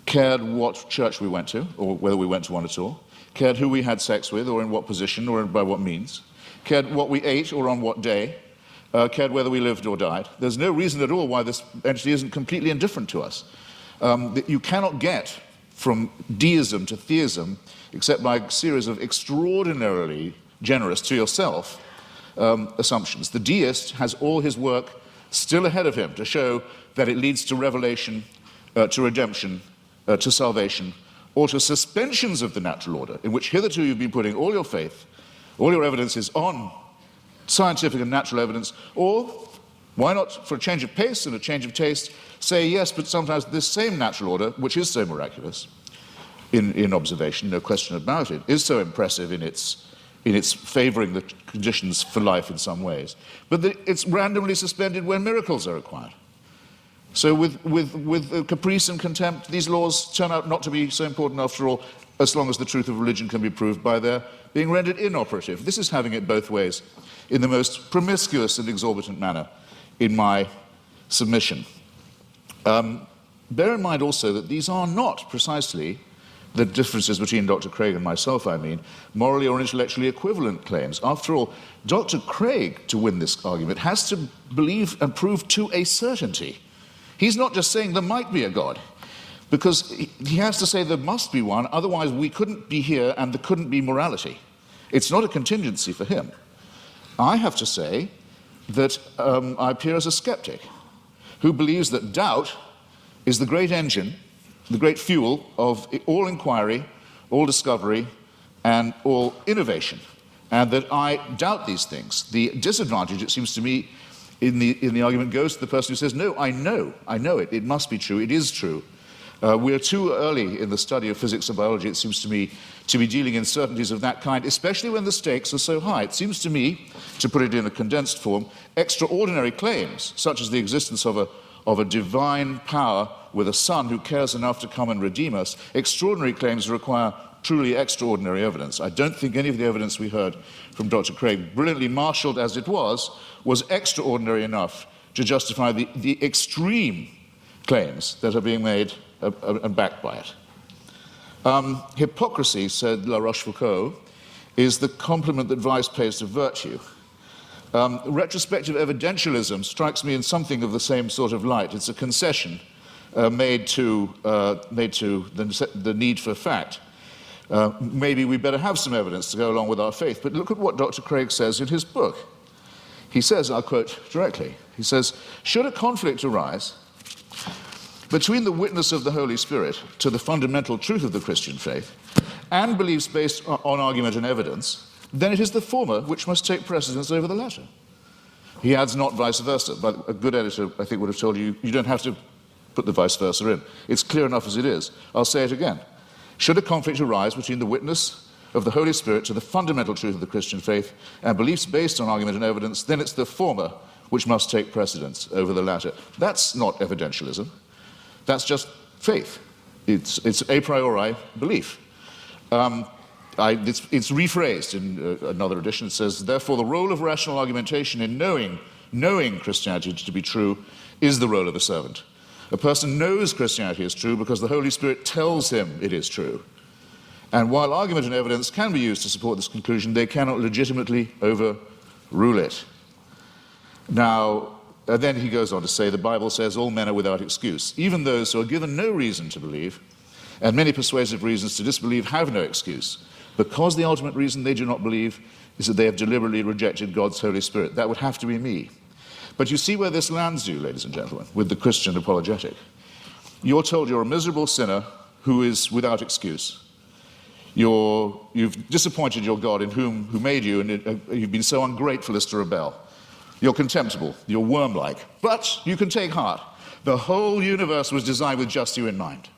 cared what church we went to, or whether we went to one at all, cared who we had sex with, or in what position, or by what means, cared what we ate, or on what day, cared whether we lived or died. There's no reason at all why this entity isn't completely indifferent to us. That you cannot get from deism to theism except by a series of extraordinarily generous to yourself assumptions. The deist has all his work still ahead of him to show that it leads to revelation, to redemption, to salvation, or to suspensions of the natural order, in which hitherto you've been putting all your faith, all your evidence is on scientific and natural evidence, or why not, for a change of pace and a change of taste, say yes, but sometimes this same natural order, which is so miraculous in observation, no question about it, is so impressive in its favoring the conditions for life in some ways, but it's randomly suspended when miracles are required. So with caprice and contempt, these laws turn out not to be so important after all, as long as the truth of religion can be proved by their being rendered inoperative. This is having it both ways in the most promiscuous and exorbitant manner in my submission. Bear in mind also that these are not precisely the differences between Dr. Craig and myself, I mean, morally or intellectually equivalent claims. After all, Dr. Craig, to win this argument, has to believe and prove to a certainty. He's not just saying there might be a God, because he has to say there must be one, otherwise we couldn't be here and there couldn't be morality. It's not a contingency for him. I have to say that I appear as a skeptic who believes that doubt is the great engine, the great fuel of all inquiry, all discovery, and all innovation, and that I doubt these things. The disadvantage, it seems to me, in the argument goes to the person who says, no, I know it, it must be true, it is true. We're too early in the study of physics and biology, it seems to me, to be dealing in certainties of that kind, especially when the stakes are so high. It seems to me, to put it in a condensed form, extraordinary claims, such as the existence of a divine power with a son who cares enough to come and redeem us, extraordinary claims require truly extraordinary evidence. I don't think any of the evidence we heard from Dr. Craig, brilliantly marshaled as it was extraordinary enough to justify the extreme claims that are being made and backed by it. Hypocrisy, said La Rochefoucauld, is the compliment that vice pays to virtue. Retrospective evidentialism strikes me in something of the same sort of light. It's a concession made to the need for fact. Maybe we better have some evidence to go along with our faith. But look at what Dr. Craig says in his book. He says, I'll quote directly, he says, should a conflict arise between the witness of the Holy Spirit to the fundamental truth of the Christian faith and beliefs based on argument and evidence, then it is the former which must take precedence over the latter. He adds not vice versa, but a good editor, I think, would have told you, you don't have to put the vice versa in. It's clear enough as it is. I'll say it again. Should a conflict arise between the witness of the Holy Spirit to the fundamental truth of the Christian faith and beliefs based on argument and evidence, then it's the former which must take precedence over the latter. That's not evidentialism. That's just faith. It's a priori belief. It's rephrased in another edition. It says, therefore, the role of rational argumentation in knowing Christianity to be true is the role of a servant. A person knows Christianity is true because the Holy Spirit tells him it is true. And while argument and evidence can be used to support this conclusion, they cannot legitimately overrule it. Now, then he goes on to say, the Bible says all men are without excuse. Even those who are given no reason to believe, and many persuasive reasons to disbelieve, have no excuse, because the ultimate reason they do not believe is that they have deliberately rejected God's Holy Spirit. That would have to be me. But you see where this lands you, ladies and gentlemen, with the Christian apologetic. You're told you're a miserable sinner who is without excuse. You've disappointed your God in who made you, and you've been so ungrateful as to rebel. You're contemptible, you're worm-like, but you can take heart. The whole universe was designed with just you in mind.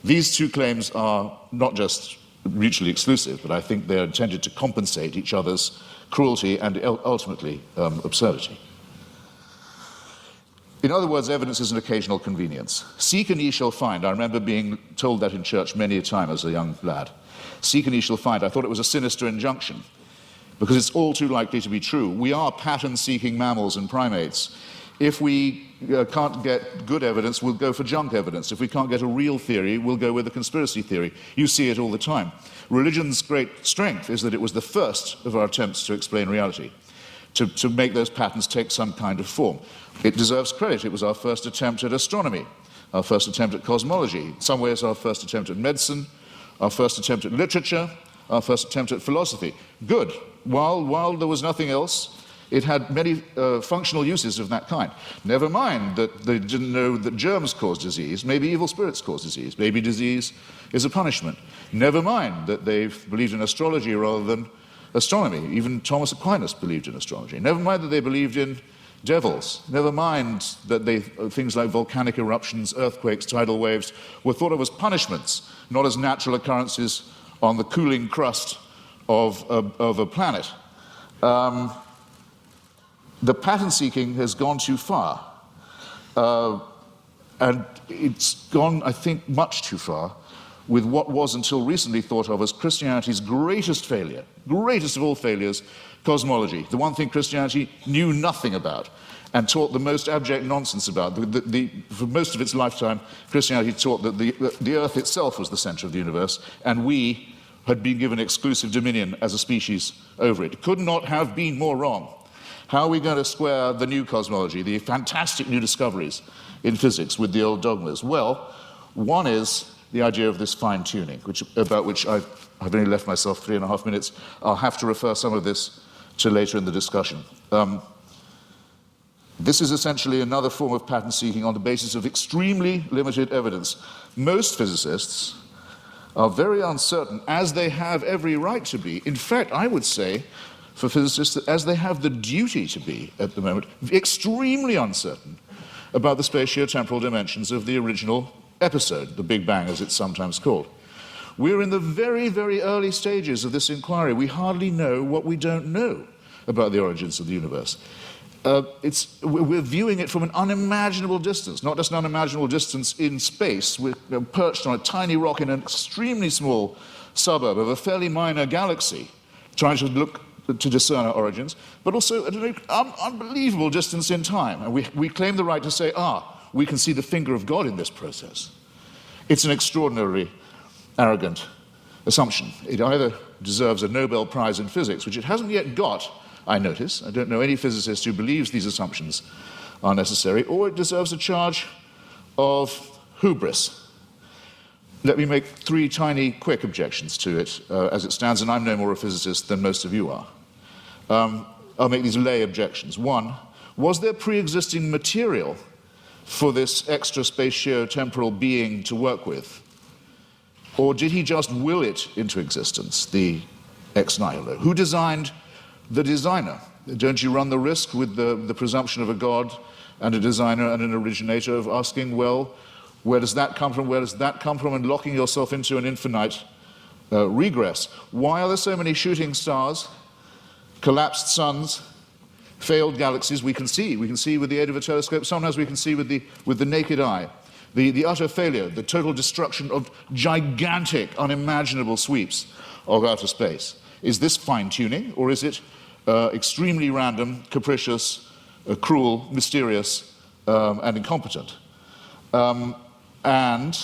These two claims are not just mutually exclusive, but I think they're intended to compensate each other's cruelty and ultimately absurdity. In other words, evidence is an occasional convenience. Seek and ye shall find. I remember being told that in church many a time as a young lad. Seek and ye shall find. I thought it was a sinister injunction, because it's all too likely to be true. We are pattern-seeking mammals and primates. If we can't get good evidence, we'll go for junk evidence. If we can't get a real theory, we'll go with a conspiracy theory. You see it all the time. Religion's great strength is that it was the first of our attempts to explain reality, to make those patterns take some kind of form. It deserves credit. It was our first attempt at astronomy, our first attempt at cosmology, in some ways our first attempt at medicine, our first attempt at literature, our first attempt at philosophy. Good. While there was nothing else, it had many functional uses of that kind. Never mind that they didn't know that germs cause disease. Maybe evil spirits cause disease. Maybe disease is a punishment. Never mind that they believed in astrology rather than astronomy. Even Thomas Aquinas believed in astrology. Never mind that they believed in devils. Never mind that things like volcanic eruptions, earthquakes, tidal waves were thought of as punishments, not as natural occurrences on the cooling crust of a planet. The pattern seeking has gone too far. And it's gone, I think, much too far with what was until recently thought of as Christianity's greatest failure, greatest of all failures, cosmology, the one thing Christianity knew nothing about. and taught the most abject nonsense about. For most of its lifetime, Christianity taught that the earth itself was the center of the universe, and we had been given exclusive dominion as a species over it. It could not have been more wrong. How are we going to square the new cosmology, the fantastic new discoveries in physics with the old dogmas? Well, one is the idea of this fine-tuning, about which I've only left myself 3.5 minutes. I'll have to refer some of this to later in the discussion. This is essentially another form of pattern seeking on the basis of extremely limited evidence. Most physicists are very uncertain, as they have every right to be. In fact, I would say, for physicists, that as they have the duty to be at the moment, extremely uncertain about the spatio-temporal dimensions of the original episode, the Big Bang as it's sometimes called. We're in the very, very early stages of this inquiry. We hardly know what we don't know about the origins of the universe. We're viewing it from an unimaginable distance, not just an unimaginable distance in space. We're perched on a tiny rock in an extremely small suburb of a fairly minor galaxy, trying to look to discern our origins, but also at an unbelievable distance in time. And we claim the right to say, we can see the finger of God in this process. It's an extraordinarily arrogant assumption. It either deserves a Nobel Prize in physics, which it hasn't yet got, I notice. I don't know any physicist who believes these assumptions are necessary, or it deserves a charge of hubris. Let me make 3 tiny, quick objections to it as it stands, and I'm no more a physicist than most of you are. I'll make these lay objections. 1, was there pre-existing material for this extra spatio-temporal being to work with? Or did he just will it into existence, the ex nihilo? Who designed the designer? Don't you run the risk with the presumption of a God and a designer and an originator of asking, well, where does that come from? Where does that come from? And locking yourself into an infinite regress. Why are there so many shooting stars, collapsed suns, failed galaxies? We can see with the aid of a telescope. Sometimes we can see with the naked eye. The utter failure, the total destruction of gigantic, unimaginable sweeps of outer space. Is this fine-tuning, or is it extremely random, capricious, cruel, mysterious, and incompetent? And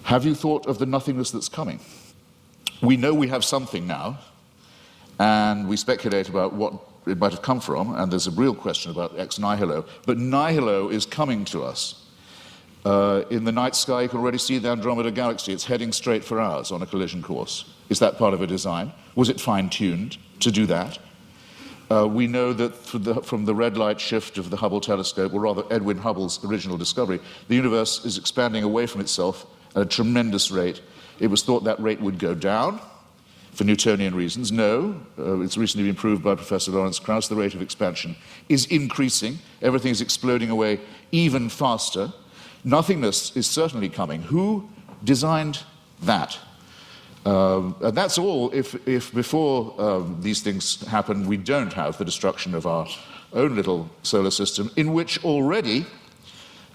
have you thought of the nothingness that's coming? We know we have something now, and we speculate about what it might have come from, and there's a real question about ex nihilo, but nihilo is coming to us. In the night sky, you can already see the Andromeda Galaxy. It's heading straight for ours on a collision course. Is that part of a design? Was it fine-tuned to do that? We know that from the red light shift of the Hubble telescope, or rather Edwin Hubble's original discovery, the universe is expanding away from itself at a tremendous rate. It was thought that rate would go down for Newtonian reasons. No, it's recently been proved by Professor Lawrence Krauss, the rate of expansion is increasing. Everything is exploding away even faster. Nothingness is certainly coming. Who designed that? And that's all if before these things happen, we don't have the destruction of our own little solar system, in which already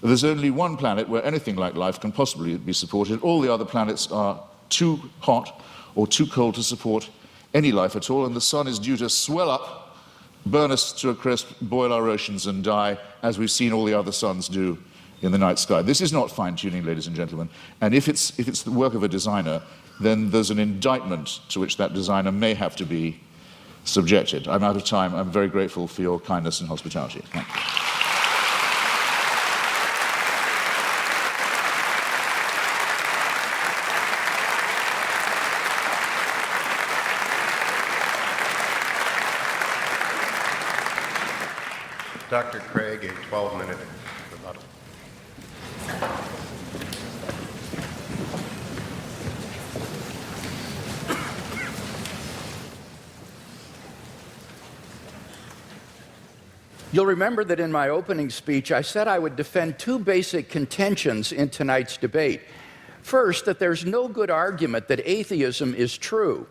there's only one planet where anything like life can possibly be supported. All the other planets are too hot or too cold to support any life at all, and the sun is due to swell up, burn us to a crisp, boil our oceans and die, as we've seen all the other suns do in the night sky. This is not fine-tuning, ladies and gentlemen, and if it's the work of a designer, then there's an indictment to which that designer may have to be subjected. I'm out of time. I'm very grateful for your kindness and hospitality. Thank you. Dr. Craig, a 12-minute rebuttal. You'll remember that in my opening speech, I said I would defend 2 basic contentions in tonight's debate. First, that there's no good argument that atheism is true.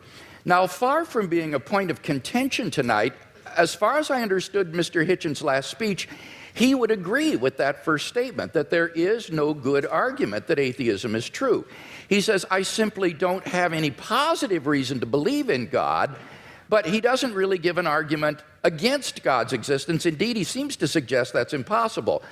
Now, far from being a point of contention tonight, as far as I understood Mr. Hitchens' last speech, he would agree with that first statement, that there is no good argument that atheism is true. He says, I simply don't have any positive reason to believe in God, but he doesn't really give an argument against God's existence. Indeed, he seems to suggest that's impossible.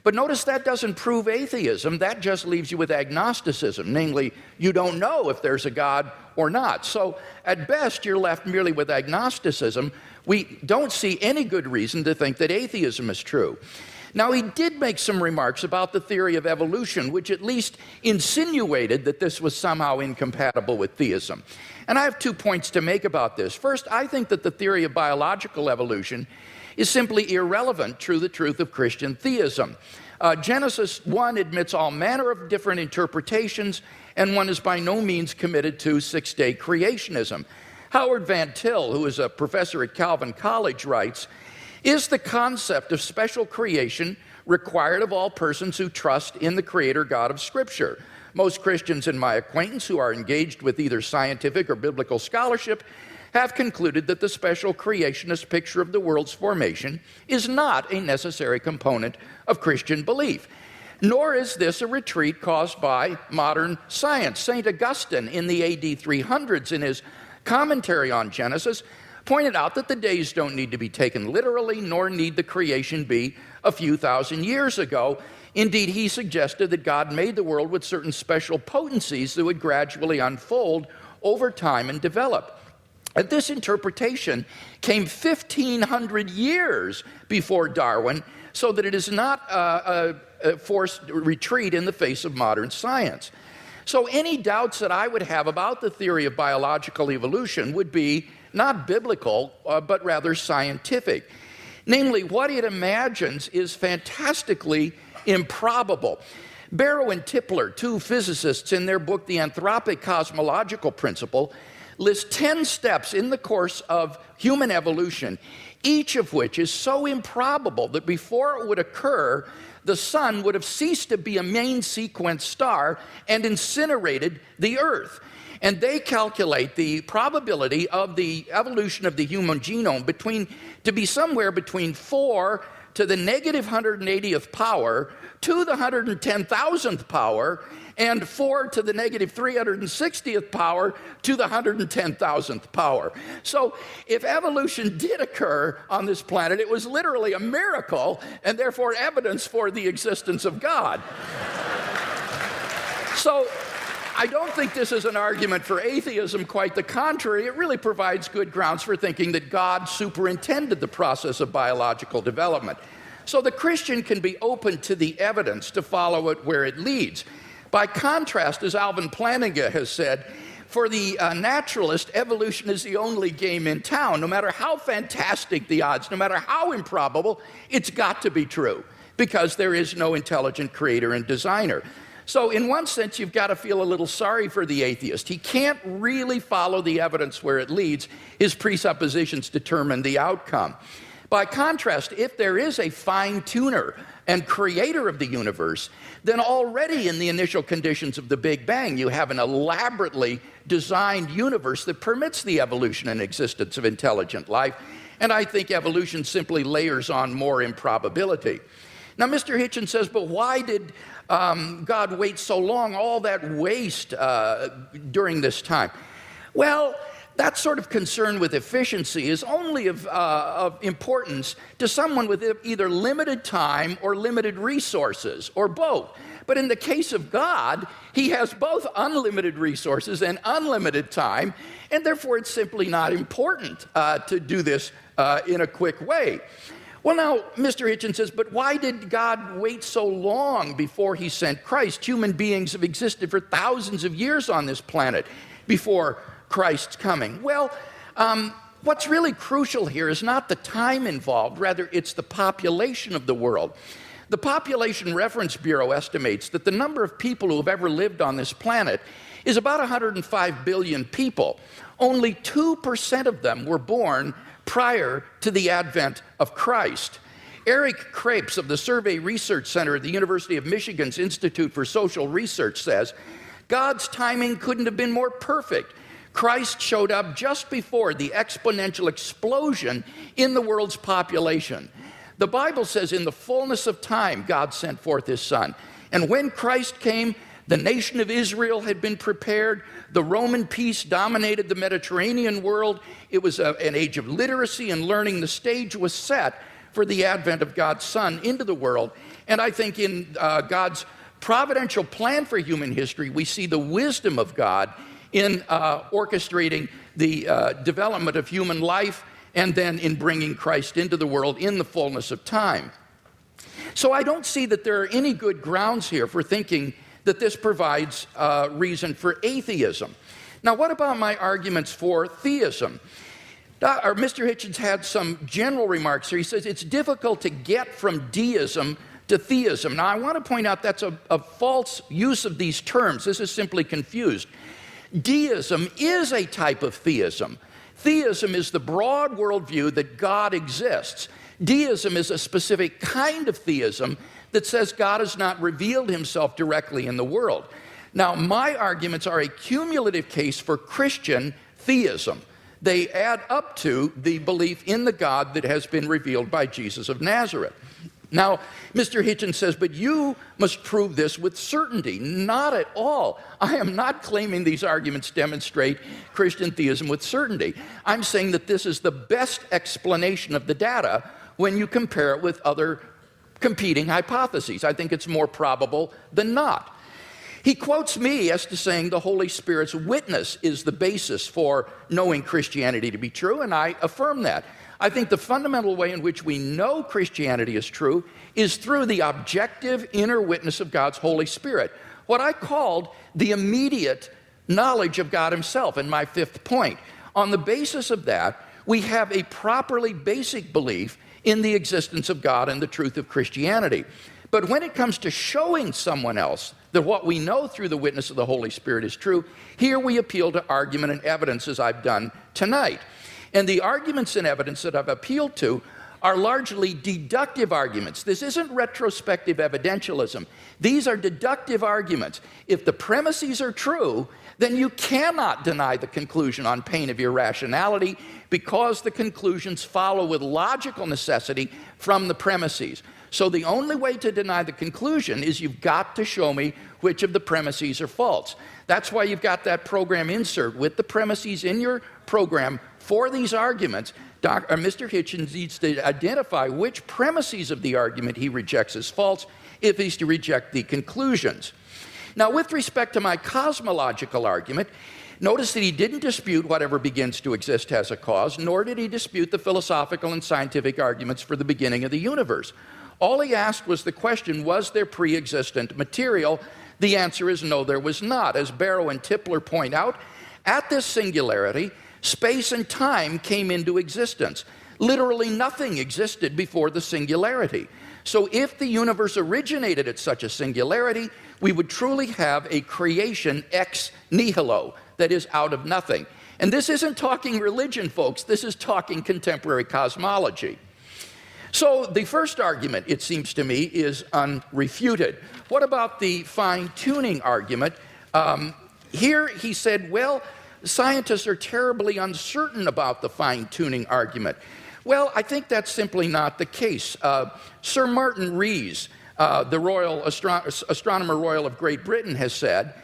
But notice that doesn't prove atheism. That just leaves you with agnosticism, namely, you don't know if there's a God or not. So at best, you're left merely with agnosticism. We don't see any good reason to think that atheism is true. Now, he did make some remarks about the theory of evolution, which at least insinuated that this was somehow incompatible with theism. And I have 2 points to make about this. First, I think that the theory of biological evolution is simply irrelevant to the truth of Christian theism. Genesis 1 admits all manner of different interpretations, and one is by no means committed to six-day creationism. Howard Van Til, who is a professor at Calvin College, writes, "Is the concept of special creation required of all persons who trust in the Creator God of Scripture? Most Christians in my acquaintance who are engaged with either scientific or biblical scholarship have concluded that the special creationist picture of the world's formation is not a necessary component of Christian belief. Nor is this a retreat caused by modern science." St. Augustine in the AD 300s, in his commentary on Genesis, pointed out that the days don't need to be taken literally, nor need the creation be a few thousand years ago. Indeed, he suggested that God made the world with certain special potencies that would gradually unfold over time and develop. And this interpretation came 1,500 years before Darwin, so that it is not a forced retreat in the face of modern science. So any doubts that I would have about the theory of biological evolution would be not biblical, but rather scientific. Namely, what it imagines is fantastically improbable. Barrow and Tipler, 2 physicists, in their book, The Anthropic Cosmological Principle, list 10 steps in the course of human evolution, each of which is so improbable that before it would occur, the sun would have ceased to be a main sequence star and incinerated the Earth. And they calculate the probability of the evolution of the human genome to be somewhere between 4 to the negative 180th power to the 110,000th power, and 4 to the negative 360th power to the 110,000th power. So if evolution did occur on this planet, it was literally a miracle, and therefore evidence for the existence of God. So I don't think this is an argument for atheism. Quite the contrary, it really provides good grounds for thinking that God superintended the process of biological development. So the Christian can be open to the evidence to follow it where it leads. By contrast, as Alvin Plantinga has said, for the naturalist, evolution is the only game in town. No matter how fantastic the odds, no matter how improbable, it's got to be true, because there is no intelligent creator and designer. So in one sense, you've got to feel a little sorry for the atheist. He can't really follow the evidence where it leads. His presuppositions determine the outcome. By contrast, if there is a fine-tuner and creator of the universe, then already in the initial conditions of the Big Bang, you have an elaborately designed universe that permits the evolution and existence of intelligent life. And I think evolution simply layers on more improbability. Now, Mr. Hitchens says, but why did God wait so long, all that waste during this time? Well, that sort of concern with efficiency is only of importance to someone with either limited time or limited resources, or both. But in the case of God, he has both unlimited resources and unlimited time, and therefore it's simply not important to do this in a quick way. Well, now, Mr. Hitchens says, but why did God wait so long before he sent Christ? Human beings have existed for thousands of years on this planet before Christ's coming. Well, what's really crucial here is not the time involved, rather it's the population of the world. The Population Reference Bureau estimates that the number of people who have ever lived on this planet is about 105 billion people. Only 2% of them were born prior to the advent of Christ. Eric Krapes of the Survey Research Center at the University of Michigan's Institute for Social Research says, God's timing couldn't have been more perfect. Christ showed up just before the exponential explosion in the world's population. The Bible says in the fullness of time, God sent forth his Son. And when Christ came, The nation of Israel had been prepared. The Roman peace dominated the Mediterranean world. It was an age of literacy and learning. The stage was set for the advent of God's Son into the world. And I think in God's providential plan for human history, we see the wisdom of God in orchestrating the development of human life and then in bringing Christ into the world in the fullness of time. So I don't see that there are any good grounds here for thinking that this provides reason for atheism. Now, what about my arguments for theism? Mr. Hitchens had some general remarks here. He says it's difficult to get from deism to theism. Now, I want to point out that's a false use of these terms. This is simply confused. Deism is a type of theism. Theism is the broad worldview that God exists. Deism is a specific kind of theism that says God has not revealed himself directly in the world. Now, my arguments are a cumulative case for Christian theism. They add up to the belief in the God that has been revealed by Jesus of Nazareth. Now, Mr. Hitchens says, but you must prove this with certainty. Not at all. I am not claiming these arguments demonstrate Christian theism with certainty. I'm saying that this is the best explanation of the data when you compare it with other competing hypotheses. I think it's more probable than not. He quotes me as to saying the Holy Spirit's witness is the basis for knowing Christianity to be true, and I affirm that. I think the fundamental way in which we know Christianity is true is through the objective inner witness of God's Holy Spirit, what I called the immediate knowledge of God himself in my fifth point. On the basis of that, we have a properly basic belief in the existence of God and the truth of Christianity. But when it comes to showing someone else that what we know through the witness of the Holy Spirit is true, here we appeal to argument and evidence as I've done tonight. And the arguments and evidence that I've appealed to are largely deductive arguments. This isn't retrospective evidentialism. These are deductive arguments. If the premises are true, then you cannot deny the conclusion on pain of irrationality because the conclusions follow with logical necessity from the premises. So the only way to deny the conclusion is you've got to show me which of the premises are false. That's why you've got that program insert with the premises in your program for these arguments. Mr. Hitchens needs to identify which premises of the argument he rejects as false if he's to reject the conclusions. Now, with respect to my cosmological argument, notice that he didn't dispute whatever begins to exist has a cause, nor did he dispute the philosophical and scientific arguments for the beginning of the universe. All he asked was the question, was there pre-existent material? The answer is no, there was not. As Barrow and Tipler point out, at this singularity, space and time came into existence. Literally nothing existed before the singularity. So if the universe originated at such a singularity, we would truly have a creation ex nihilo, that is, out of nothing. And this isn't talking religion, folks. This is talking contemporary cosmology. So the first argument, it seems to me, is unrefuted. What about the fine-tuning argument? Here he said, well, scientists are terribly uncertain about the fine-tuning argument. Well, I think that's simply not the case. Sir Martin Rees, the Royal Astronomer Royal of Great Britain, has said,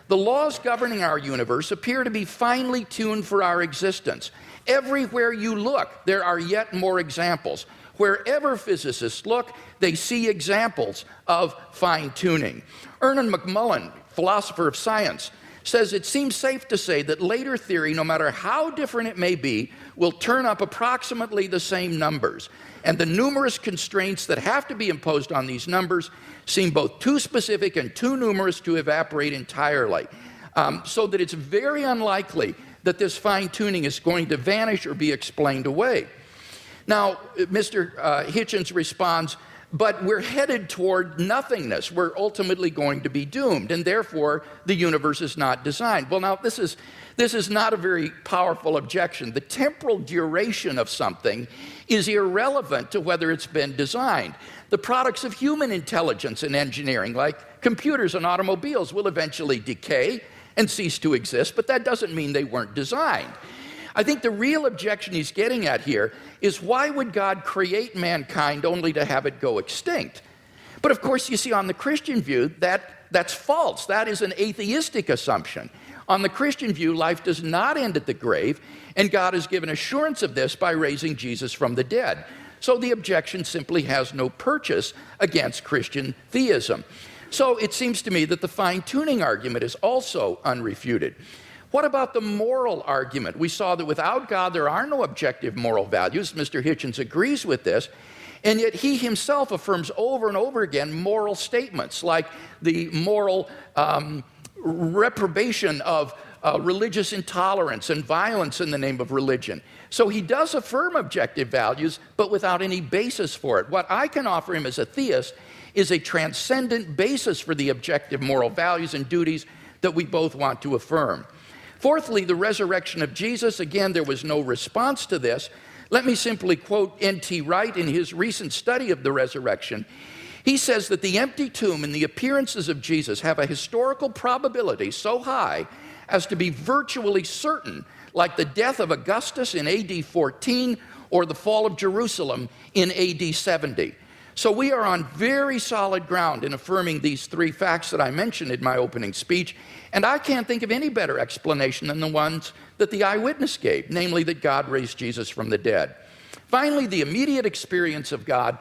the laws governing our universe appear to be finely tuned for our existence. Everywhere you look, there are yet more examples. Wherever physicists look, they see examples of fine-tuning. Ernest McMullen, philosopher of science, says it seems safe to say that later theory, no matter how different it may be, will turn up approximately the same numbers. And the numerous constraints that have to be imposed on these numbers seem both too specific and too numerous to evaporate entirely. So that it's very unlikely that this fine-tuning is going to vanish or be explained away. Now, Mr. Hitchens responds, but we're headed toward nothingness. We're ultimately going to be doomed, and therefore the universe is not designed. Well, now, this is not a very powerful objection. The temporal duration of something is irrelevant to whether it's been designed. The products of human intelligence and engineering, like computers and automobiles, will eventually decay and cease to exist, but that doesn't mean they weren't designed. I think the real objection he's getting at here is why would God create mankind only to have it go extinct? But of course, you see, on the Christian view, that That's false. That is an atheistic assumption. On the Christian view, life does not end at the grave, and God has given assurance of this by raising Jesus from the dead. So the objection simply has no purchase against Christian theism. So it seems to me that the fine-tuning argument is also unrefuted. What about the moral argument? We saw that without God, there are no objective moral values. Mr. Hitchens agrees with this. And yet he himself affirms over and over again moral statements like the moral reprobation of religious intolerance and violence in the name of religion. So he does affirm objective values, but without any basis for it. What I can offer him as a theist is a transcendent basis for the objective moral values and duties that we both want to affirm. Fourthly, the resurrection of Jesus. Again, there was no response to this. Let me simply quote N.T. Wright in his recent study of the resurrection. He says that the empty tomb and the appearances of Jesus have a historical probability so high as to be virtually certain, like the death of Augustus in AD 14 or the fall of Jerusalem in AD 70. So we are on very solid ground in affirming these three facts that I mentioned in my opening speech, and I can't think of any better explanation than the ones that the eyewitness gave, namely that God raised Jesus from the dead. Finally, the immediate experience of God.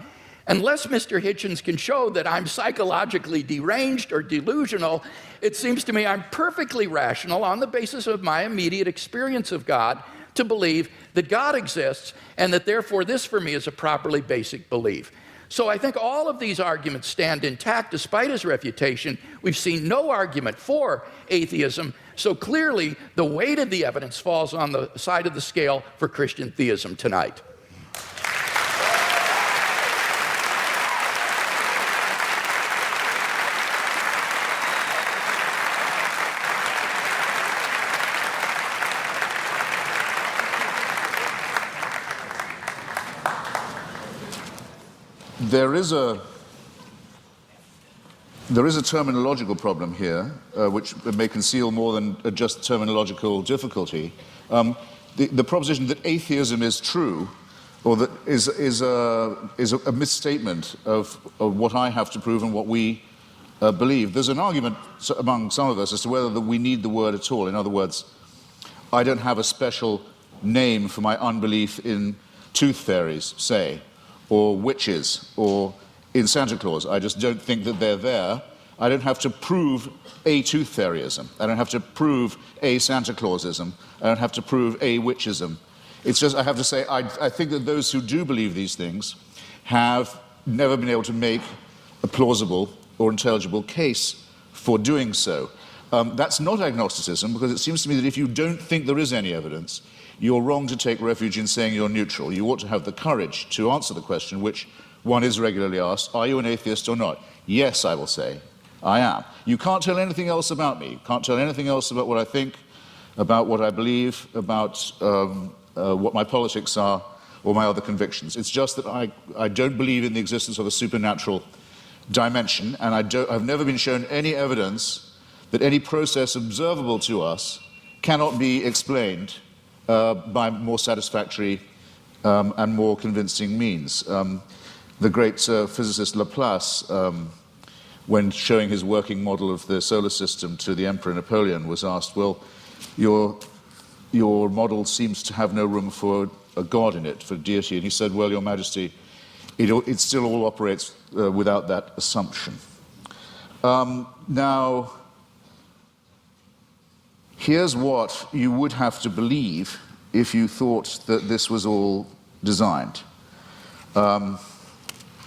Unless Mr. Hitchens can show that I'm psychologically deranged or delusional, it seems to me I'm perfectly rational on the basis of my immediate experience of God to believe that God exists and that therefore this for me is a properly basic belief. So I think all of these arguments stand intact despite his refutation. We've seen no argument for atheism, so clearly the weight of the evidence falls on the side of the scale for Christian theism tonight. There is a terminological problem here, which may conceal more than just terminological difficulty. The proposition that atheism is true, or that is a misstatement of what I have to prove and what we believe. There's an argument among some of us as to whether we need the word at all. In other words, I don't have a special name for my unbelief in tooth fairies, say, or witches, or in Santa Claus. I just don't think that they're there. I don't have to prove a tooth fairyism. I don't have to prove a Santa Clausism. I don't have to prove a witchism. It's just, I have to say, I think that those who do believe these things have never been able to make a plausible or intelligible case for doing so. That's not agnosticism, because it seems to me that if you don't think there is any evidence, you're wrong to take refuge in saying you're neutral. You ought to have the courage to answer the question, which one is regularly asked, are you an atheist or not? Yes, I will say, I am. You can't tell anything else about me. You can't tell anything else about what I think, about what I believe, about what my politics are, or my other convictions. It's just that I don't believe in the existence of a supernatural dimension, and I've never been shown any evidence that any process observable to us cannot be explained by more satisfactory and more convincing means. The great physicist Laplace, when showing his working model of the solar system to the Emperor Napoleon, was asked, well, your model seems to have no room for a god in it, for deity. And he said, well, Your Majesty, it still all operates without that assumption. Now, here's what you would have to believe if you thought that this was all designed.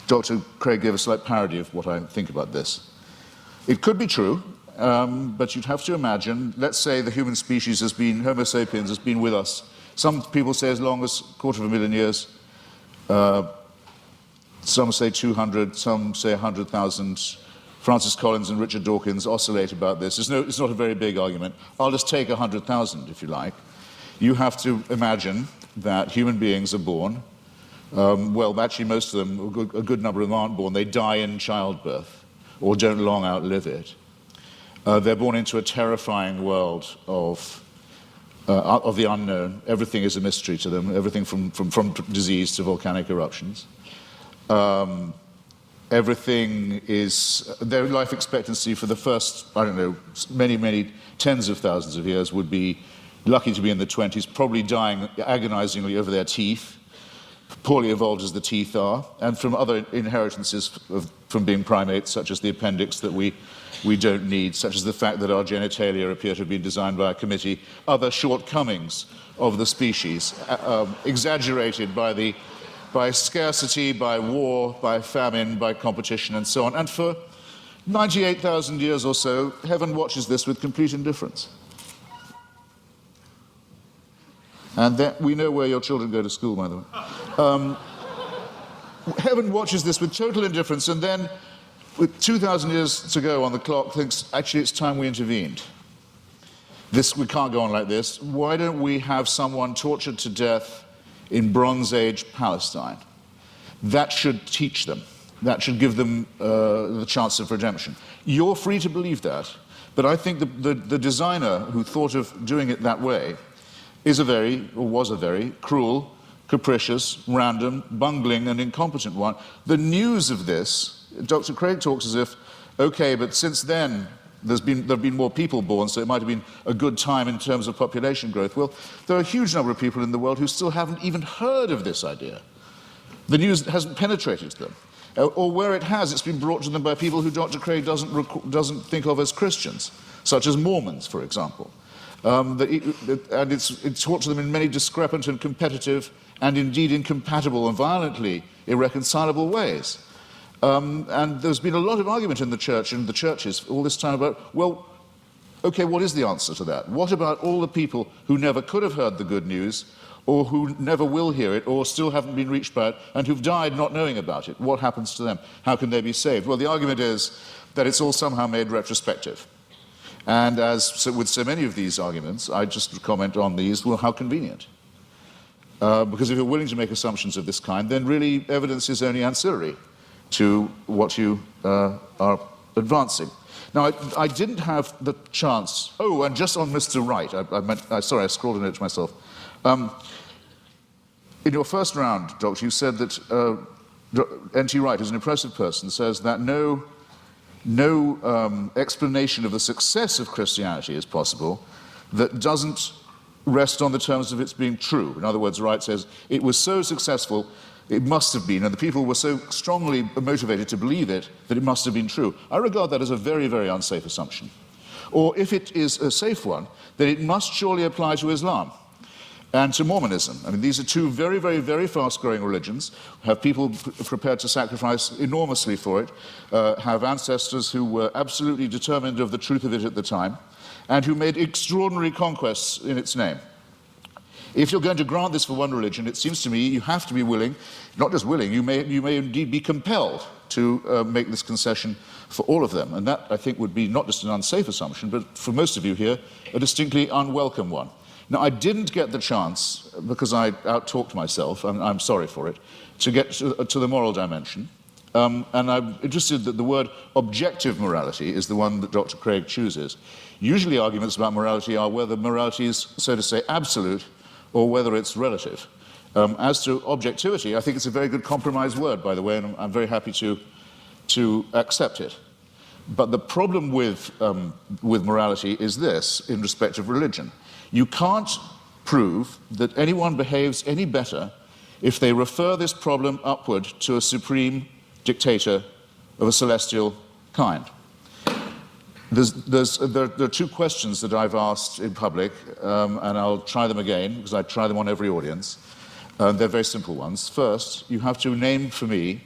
Dr. Craig gave a slight parody of what I think about this. It could be true, but you'd have to imagine, let's say the human species has been, Homo sapiens has been with us, some people say as long as 250,000 years, some say 200, some say 100,000. Francis Collins and Richard Dawkins oscillate about this. It's not a very big argument. I'll just take 100,000, if you like. You have to imagine that human beings are born. Well, actually, most of them, a good number of them aren't born. They die in childbirth or don't long outlive it. They're born into a terrifying world of the unknown. Everything is a mystery to them, everything from disease to volcanic eruptions. everything is, their life expectancy for the first, I don't know, many, many tens of thousands of years would be lucky to be in the 20s, probably dying agonizingly over their teeth, poorly evolved as the teeth are, and from other inheritances from being primates, such as the appendix that we don't need, such as the fact that our genitalia appear to have been designed by a committee, other shortcomings of the species, exaggerated by scarcity, by war, by famine, by competition, and so on. And for 98,000 years or so, heaven watches this with complete indifference. And that, we know where your children go to school, by the way. Heaven watches this with total indifference, and then, with 2,000 years to go on the clock, thinks, actually, it's time we intervened. We can't go on like this. Why don't we have someone tortured to death in Bronze Age Palestine? That should teach them. That should give them the chance of redemption. You're free to believe that, but I think the designer who thought of doing it that way was a very cruel, capricious, random, bungling, and incompetent one. The news of this, Dr. Craig talks as if, okay, but since then there have been more people born, so it might have been a good time in terms of population growth. Well, there are a huge number of people in the world who still haven't even heard of this idea. The news hasn't penetrated to them. Or where it has, it's been brought to them by people who Dr. Craig doesn't think of as Christians, such as Mormons, for example. And it's taught to them in many discrepant and competitive and indeed incompatible and violently irreconcilable ways. And there's been a lot of argument in the church and the churches all this time about, well, okay, what is the answer to that? What about all the people who never could have heard the good news, or who never will hear it, or still haven't been reached by it, and who've died not knowing about it? What happens to them? How can they be saved? Well, the argument is that it's all somehow made retrospective. And with so many of these arguments, I just comment on these, well, how convenient. Because if you're willing to make assumptions of this kind, then really evidence is only ancillary to what you are advancing. Now, I didn't have the chance. Oh, and just on Mr. Wright, sorry, I scrawled a note to myself. In your first round, Doctor, you said that N.T. Wright, who's an impressive person, says that no explanation of the success of Christianity is possible that doesn't rest on the terms of its being true. In other words, Wright says it was so successful, it must have been, and the people were so strongly motivated to believe it that it must have been true. I regard that as a very, very unsafe assumption. Or if it is a safe one, then it must surely apply to Islam and to Mormonism. I mean, these are two very, very, very fast-growing religions, have people prepared to sacrifice enormously for it, have ancestors who were absolutely determined of the truth of it at the time, and who made extraordinary conquests in its name. If you're going to grant this for one religion, it seems to me you have to be willing, not just willing, you may indeed be compelled to make this concession for all of them. And that, I think, would be not just an unsafe assumption, but for most of you here, a distinctly unwelcome one. Now, I didn't get the chance, because I out-talked myself, and I'm sorry for it, to get to the moral dimension. And I'm interested that the word objective morality is the one that Dr. Craig chooses. Usually arguments about morality are whether morality is, so to say, absolute, or whether it's relative. As to objectivity, I think it's a very good compromise word, by the way, and I'm very happy to accept it. But the problem with morality is this, in respect of religion. You can't prove that anyone behaves any better if they refer this problem upward to a supreme dictator of a celestial kind. There are two questions that I've asked in public, and I'll try them again, because I try them on every audience. They're very simple ones. First, you have to name for me,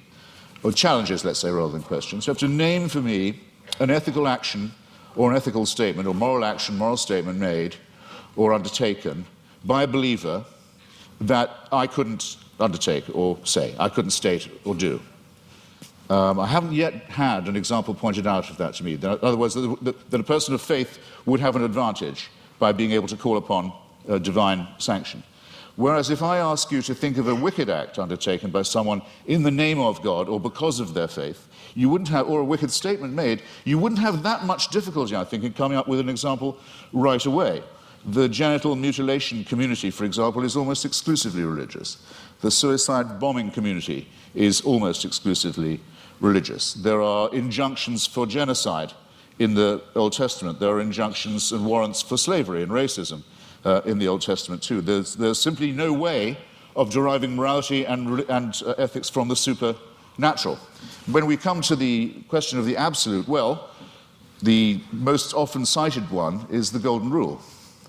or challenges, let's say, rather than questions. You have to name for me an ethical action or an ethical statement, or moral action, moral statement made or undertaken by a believer that I couldn't undertake or say, I couldn't state or do. I haven't yet had an example pointed out of that to me. In other words, that a person of faith would have an advantage by being able to call upon divine sanction. Whereas if I ask you to think of a wicked act undertaken by someone in the name of God or because of their faith, you wouldn't have, or a wicked statement made, you wouldn't have that much difficulty, I think, in coming up with an example right away. The genital mutilation community, for example, is almost exclusively religious. The suicide bombing community is almost exclusively religious. There are injunctions for genocide in the Old Testament. There are injunctions and warrants for slavery and racism in the Old Testament too. There's simply no way of deriving morality and ethics from the supernatural. When we come to the question of the absolute, well, the most often cited one is the Golden Rule,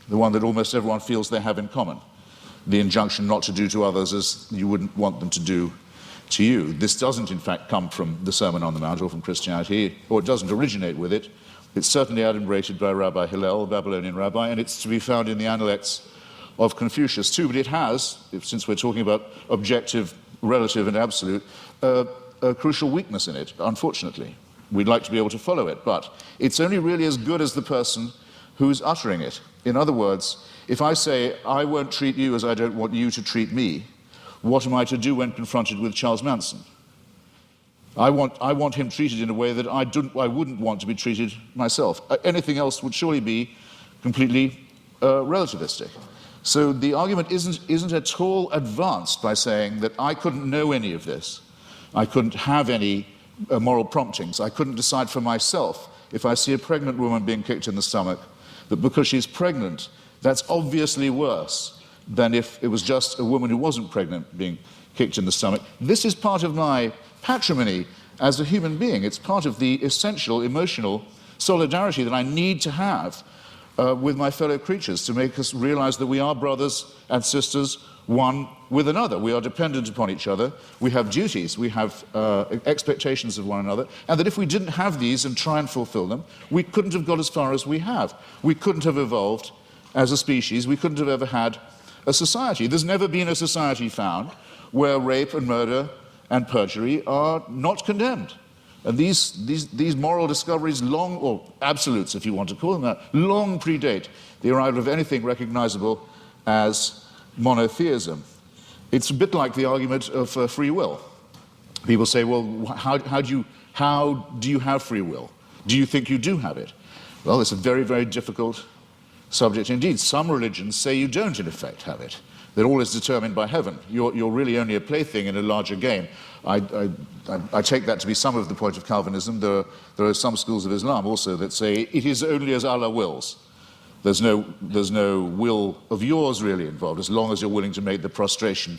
the one that almost everyone feels they have in common. The injunction not to do to others as you wouldn't want them to do to you. This doesn't, in fact, come from the Sermon on the Mount or from Christianity, or it doesn't originate with it. It's certainly adumbrated by Rabbi Hillel, a Babylonian rabbi, and it's to be found in the Analects of Confucius too. But it has, since we're talking about objective, relative, and absolute, a crucial weakness in it, unfortunately. We'd like to be able to follow it, but it's only really as good as the person who's uttering it. In other words, if I say, I won't treat you as I don't want you to treat me, what am I to do when confronted with Charles Manson? I want him treated in a way that I wouldn't want to be treated myself. Anything else would surely be completely relativistic. So the argument isn't at all advanced by saying that I couldn't know any of this. I couldn't have any moral promptings. I couldn't decide for myself if I see a pregnant woman being kicked in the stomach, that because she's pregnant, that's obviously worse than if it was just a woman who wasn't pregnant being kicked in the stomach. This is part of my patrimony as a human being. It's part of the essential emotional solidarity that I need to have with my fellow creatures to make us realize that we are brothers and sisters, one with another. We are dependent upon each other. We have duties. We have expectations of one another. And that if we didn't have these and try and fulfill them, we couldn't have got as far as we have. We couldn't have evolved as a species. We couldn't have ever had a society. There's never been a society found where rape and murder and perjury are not condemned. And these moral discoveries long, or absolutes if you want to call them that, long predate the arrival of anything recognizable as monotheism. It's a bit like the argument of free will. People say, well, how do you have free will? Do you think you do have it? Well, it's a very, very difficult subject indeed. Some religions say you don't, in effect, have it. That all is determined by heaven. You're really only a plaything in a larger game. I take that to be some of the point of Calvinism. There are some schools of Islam also that say it is only as Allah wills. There's no will of yours really involved, as long as you're willing to make the prostration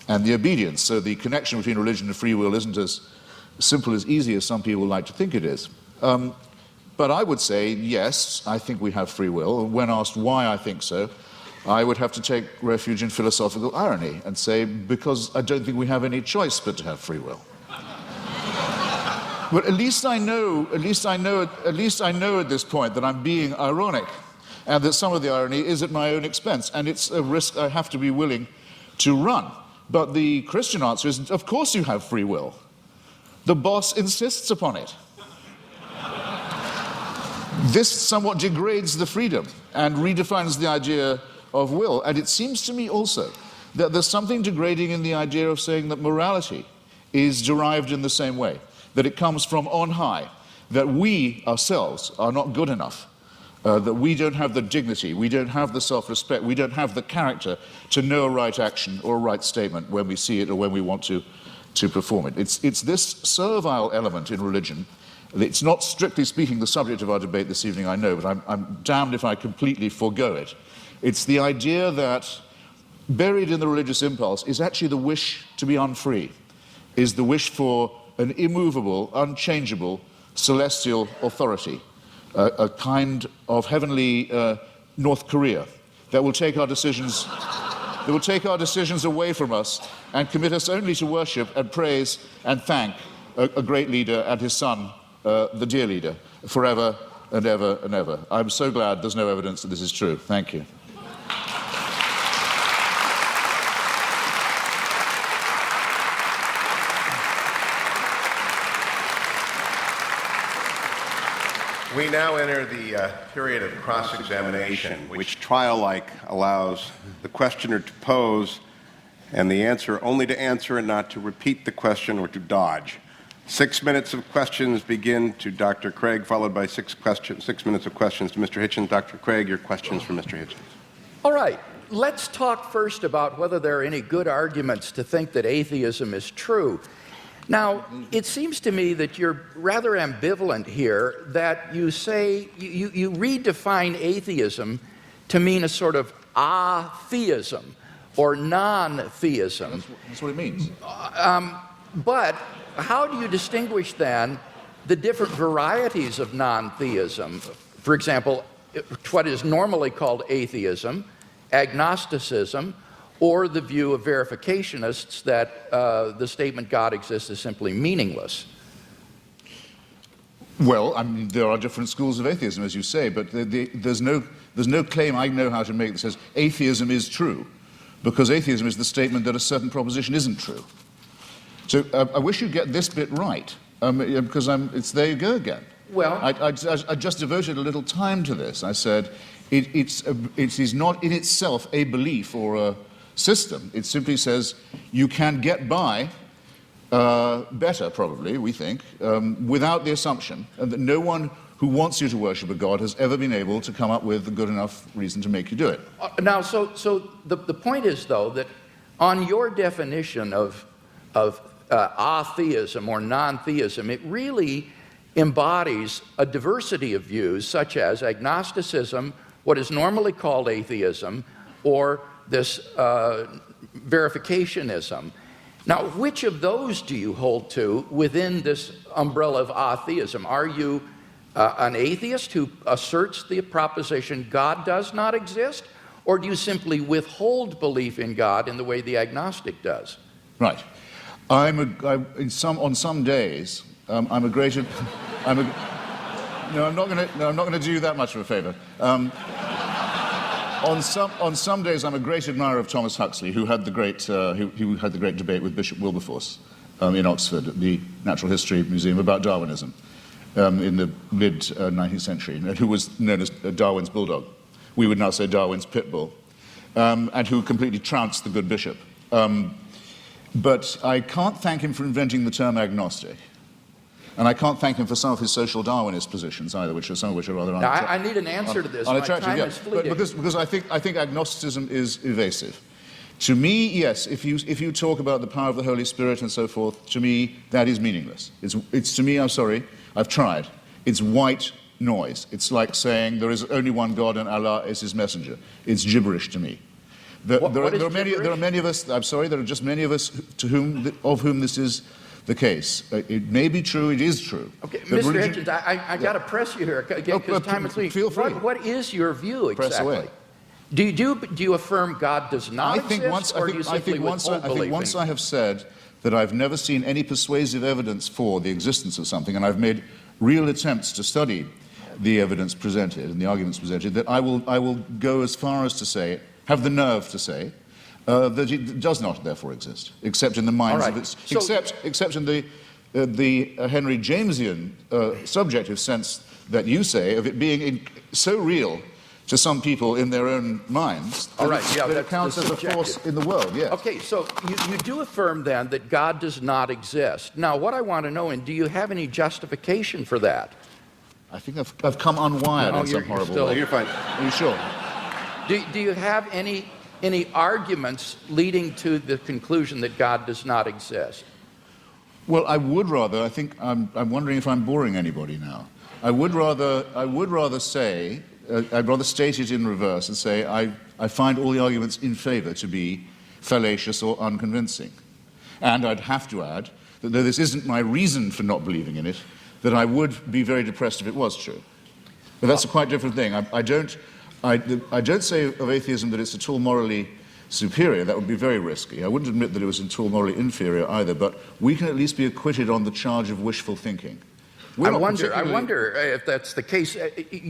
and the obedience. So the connection between religion and free will isn't as simple, as easy as some people like to think it is. But I would say, yes, I think we have free will. When asked why I think so, I would have to take refuge in philosophical irony and say, because I don't think we have any choice but to have free will. But at least I know at this point that I'm being ironic, and that some of the irony is at my own expense, and it's a risk I have to be willing to run. But the Christian answer is, of course you have free will. The boss insists upon it. This somewhat degrades the freedom and redefines the idea of will. And it seems to me also that there's something degrading in the idea of saying that morality is derived in the same way, that it comes from on high, that we ourselves are not good enough, that we don't have the dignity, we don't have the self-respect, we don't have the character to know a right action or a right statement when we see it or when we want to perform it. It's this servile element in religion. It's not, strictly speaking, the subject of our debate this evening, I know, but I'm damned if I completely forego it. It's the idea that buried in the religious impulse is actually the wish to be unfree, is the wish for an immovable, unchangeable, celestial authority, a kind of heavenly North Korea that will take our decisions away from us and commit us only to worship and praise and thank a great leader and his son, the dear leader, forever and ever and ever. I'm so glad there's no evidence that this is true. Thank you. We now enter the period of cross-examination, which trial-like allows the questioner to pose and the answer only to answer and not to repeat the question or to dodge. 6 minutes of questions begin to Dr. Craig, followed by 6 minutes of questions to Mr. Hitchens. Dr. Craig, your questions for Mr. Hitchens. All right, let's talk first about whether there are any good arguments to think that atheism is true. Now, it seems to me that you're rather ambivalent here, that you say, you redefine atheism to mean a sort of atheism or non-theism. That's what it means. But how do you distinguish then the different varieties of non-theism? For example, what is normally called atheism, agnosticism, or the view of verificationists that the statement God exists is simply meaningless? Well, I mean, there are different schools of atheism, as you say, but there's no claim I know how to make that says atheism is true, because atheism is the statement that a certain proposition isn't true. So I wish you'd get this bit right, because it's there you go again. Well, I just devoted a little time to this. I said it is not in itself a belief or a system. It simply says you can get by better, probably, we think, without the assumption that no one who wants you to worship a God has ever been able to come up with a good enough reason to make you do it. Now, so the point is, though, that on your definition of atheism or non-theism, it really embodies a diversity of views, such as agnosticism, what is normally called atheism, or this verificationism. Now, which of those do you hold to within this umbrella of atheism? Are you an atheist who asserts the proposition God does not exist, or do you simply withhold belief in God in the way the agnostic does? Right. On some days, I'm a greater. No, I'm not going to do you that much of a favor. On some days, I'm a great admirer of Thomas Huxley, who had the great debate with Bishop Wilberforce in Oxford at the Natural History Museum about Darwinism in the mid 19th century, and who was known as Darwin's bulldog. We would now say Darwin's pit bull, and who completely trounced the good bishop. But I can't thank him for inventing the term agnostic. And I can't thank him for some of his social Darwinist positions either, some of which are rather unattractive. Now, I need an answer to this. My time is fleeting. Because I think agnosticism is evasive. To me, yes, if you talk about the power of the Holy Spirit and so forth, to me, that is meaningless. It's to me, I'm sorry, I've tried. It's white noise. It's like saying there is only one God and Allah is his messenger. It's gibberish to me. There are many of us, I'm sorry, there are just many of us of whom this is the case. It may be true, it is true. Okay, Mr. Hitchens, I got to press you here again because time is fleeting. Feel free. What is your view exactly? Press away. Do you affirm God does not exist, or do you simply withhold belief? I think once I have said that I've never seen any persuasive evidence for the existence of something, and I've made real attempts to study the evidence presented and the arguments presented, that I will go as far as to say, have the nerve to say, that it does not therefore exist, except in the minds of its, except in the Henry Jamesian subjective sense that you say of it being so real to some people in their own minds that it counts as a force in the world. Yes. Okay, so you do affirm then that God does not exist. Now, what I want to know, and do you have any justification for that? I think I've come unwired in some horrible way. You're fine. Are you sure? Do you have any arguments leading to the conclusion that God does not exist? Well, I would rather. I think I'm wondering if I'm boring anybody now. I would rather say. I'd rather state it in reverse and say I find all the arguments in favor to be fallacious or unconvincing. And I'd have to add that though this isn't my reason for not believing in it, that I would be very depressed if it was true. But that's a quite different thing. I don't say of atheism that it's at all morally superior. That would be very risky. I wouldn't admit that it was at all morally inferior either, but we can at least be acquitted on the charge of wishful thinking. I wonder if that's the case.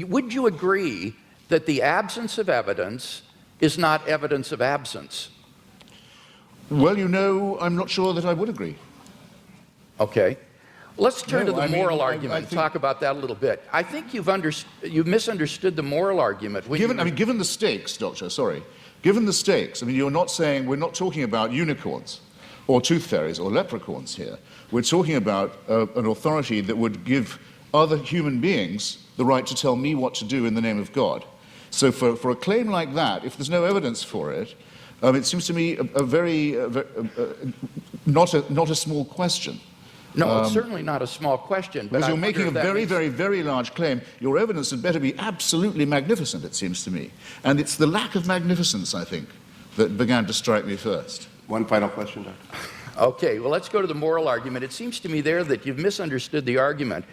Would you agree that the absence of evidence is not evidence of absence? Well, I'm not sure that I would agree. Okay. Let's turn to the moral argument and talk about that a little bit. I think you've misunderstood the moral argument. Given the stakes, Doctor, given the stakes, we're not talking about unicorns or tooth fairies or leprechauns here. We're talking about an authority that would give other human beings the right to tell me what to do in the name of God. So for a claim like that, if there's no evidence for it, it seems to me a very not a small question No, it's certainly not a small question. But Because you're I making a wonder if that very, means- very, very large claim. Your evidence had better be absolutely magnificent, it seems to me. And it's the lack of magnificence, I think, that began to strike me first. One final question, Doctor. Okay, well, let's go to the moral argument. It seems to me there that you've misunderstood the argument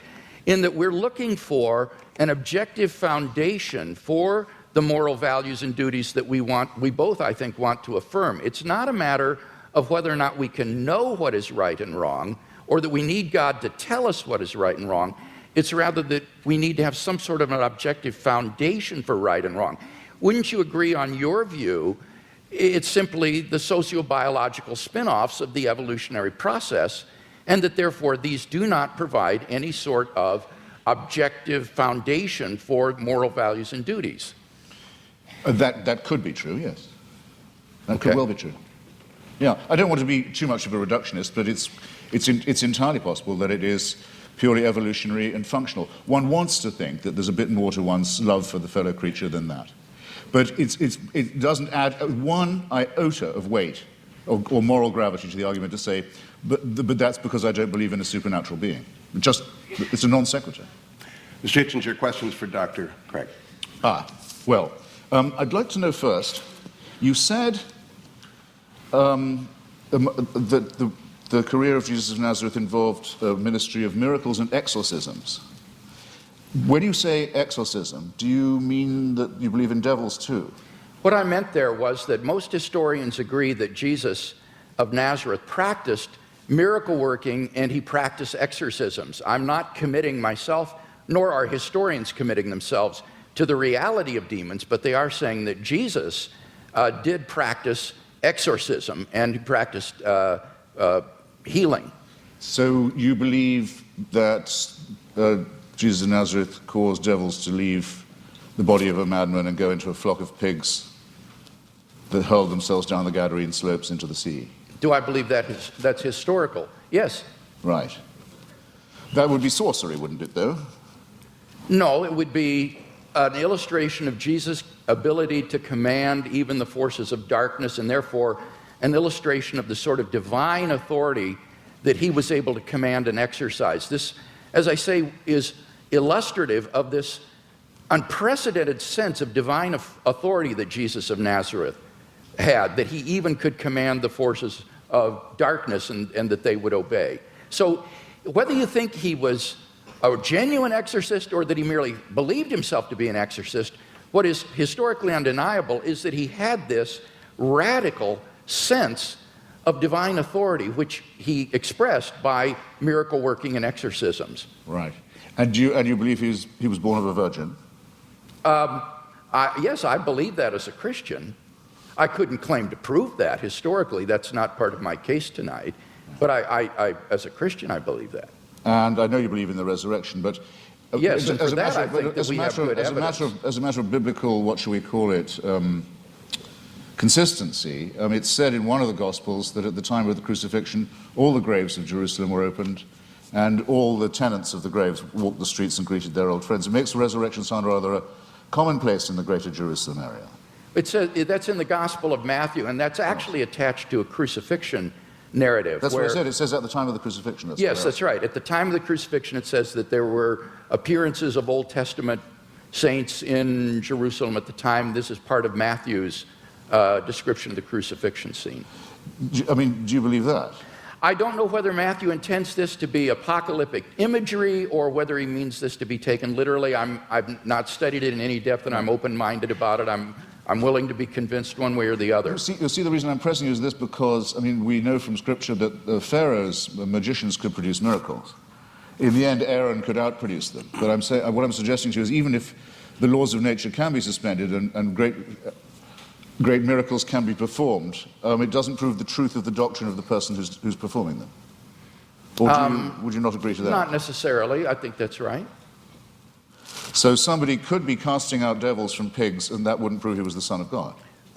in that we're looking for an objective foundation for the moral values and duties that we both, I think, want to affirm. It's not a matter of whether or not we can know what is right and wrong, or that we need God to tell us what is right and wrong. It's rather that we need to have some sort of an objective foundation for right and wrong. Wouldn't you agree on your view? It's simply the sociobiological spin-offs of the evolutionary process, and that therefore these do not provide any sort of objective foundation for moral values and duties. That could be true, yes. That Okay. could well be true. Yeah, I don't want to be too much of a reductionist, but it's entirely possible that it is purely evolutionary and functional. One wants to think that there's a bit more to one's love for the fellow creature than that. But it doesn't add one iota of weight or moral gravity to the argument to say, but that's because I don't believe in a supernatural being. It's a non sequitur. Mr. Hitchens, your questions for Dr. Craig. Well, I'd like to know first, you said that the career of Jesus of Nazareth involved a ministry of miracles and exorcisms. When you say exorcism, do you mean that you believe in devils too? What I meant there was that most historians agree that Jesus of Nazareth practiced miracle working and he practiced exorcisms. I'm not committing myself, nor are historians committing themselves to the reality of demons, but they are saying that Jesus did practice exorcism and he practiced healing. So you believe that Jesus of Nazareth caused devils to leave the body of a madman and go into a flock of pigs that hurled themselves down the Gadarene slopes into the sea? Do I believe that's historical? Yes. Right. That would be sorcery, wouldn't it, though? No, it would be an illustration of Jesus' ability to command even the forces of darkness, and therefore an illustration of the sort of divine authority that he was able to command and exercise. This, as I say, is illustrative of this unprecedented sense of divine authority that Jesus of Nazareth had, that he even could command the forces of darkness and that they would obey. So whether you think he was a genuine exorcist or that he merely believed himself to be an exorcist, what is historically undeniable is that he had this radical sense of divine authority, which he expressed by miracle working and exorcisms. Right. And you believe he was born of a virgin? Yes, I believe that as a Christian. I couldn't claim to prove that historically. That's not part of my case tonight. But I as a Christian, I believe that. And I know you believe in the resurrection, but yes, and for that I think that we have good evidence. As a matter of biblical, what shall we call it, consistency, it's said in one of the Gospels that at the time of the crucifixion, all the graves of Jerusalem were opened, and all the tenants of the graves walked the streets and greeted their old friends. It makes the resurrection sound rather a commonplace in the greater Jerusalem area. It says that's in the Gospel of Matthew, and that's actually attached to a crucifixion narrative. That's what I said. It says at the time of the crucifixion. Yes, that's right. At the time of the crucifixion, it says that there were appearances of Old Testament saints in Jerusalem at the time. This is part of Matthew's description of the crucifixion scene. Do you believe that? I don't know whether Matthew intends this to be apocalyptic imagery or whether he means this to be taken literally. I've not studied it in any depth, and I'm open-minded about it. I'm willing to be convinced one way or the other. You'll see the reason I'm pressing you is this because, we know from Scripture that Pharaoh's magicians could produce miracles. In the end, Aaron could outproduce them. But what I'm suggesting to you is even if the laws of nature can be suspended and great miracles can be performed, it doesn't prove the truth of the doctrine of the person who's performing them. Or would you not agree to that? Not necessarily. I think that's right. So somebody could be casting out devils from pigs, and that wouldn't prove he was the Son of God.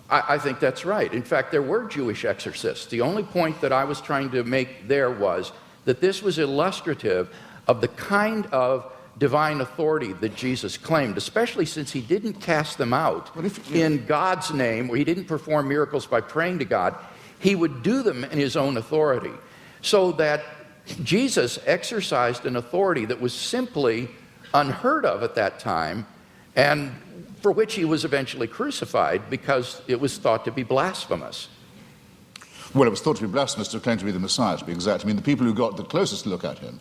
I think that's right. In fact, there were Jewish exorcists. The only point that I was trying to make there was that this was illustrative of the kind of divine authority that Jesus claimed, especially since he didn't cast them out in God's name, or he didn't perform miracles by praying to God. He would do them in his own authority, so that Jesus exercised an authority that was simply unheard of at that time, and for which he was eventually crucified because it was thought to be blasphemous. Well, it was thought to be blasphemous to claim to be the Messiah, to be exact. I mean, the people who got the closest look at him,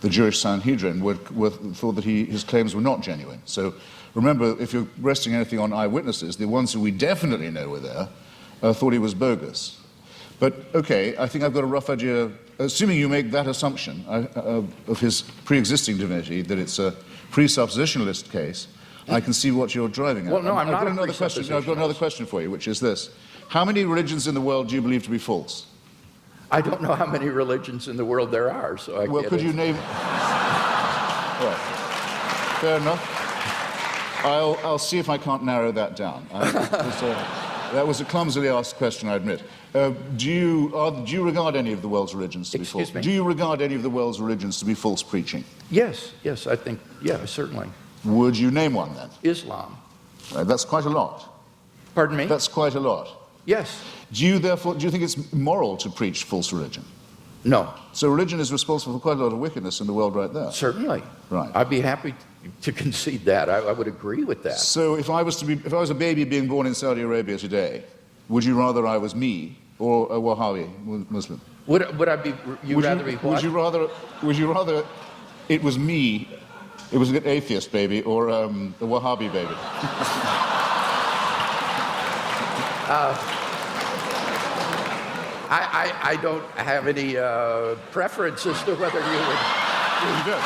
the Jewish Sanhedrin, thought that his claims were not genuine. So remember, if you're resting anything on eyewitnesses, the ones who we definitely know were there thought he was bogus. But, okay, I think I've got a rough idea, assuming you make that assumption of his pre-existing divinity, that it's a presuppositionalist case, I can see what you're driving at. Well, no, I'm not I've got a another question. No, I've got another question for you, which is this. How many religions in the world do you believe to be false? I don't know how many religions in the world there are, so I Well, can't could you answer. name... Right. Fair enough. I'll see if I can't narrow that down. That was a clumsily asked question, I admit. Do you regard any of the world's religions to be false? Excuse me? Do you regard any of the world's religions to be false preaching? Yes, I think, yeah, certainly. Would you name one then? Islam. Right, that's quite a lot. Pardon me? That's quite a lot. Yes. Do you think it's moral to preach false religion? No. So religion is responsible for quite a lot of wickedness in the world right there. Certainly. Right. I'd be happy to concede that. I would agree with that. So if I was a baby being born in Saudi Arabia today, would you rather I was me or a Wahhabi Muslim? Would I be? Rather be what? Would you rather it was me? It was an atheist baby or a Wahhabi baby? I don't have any preference as to whether you would. You do.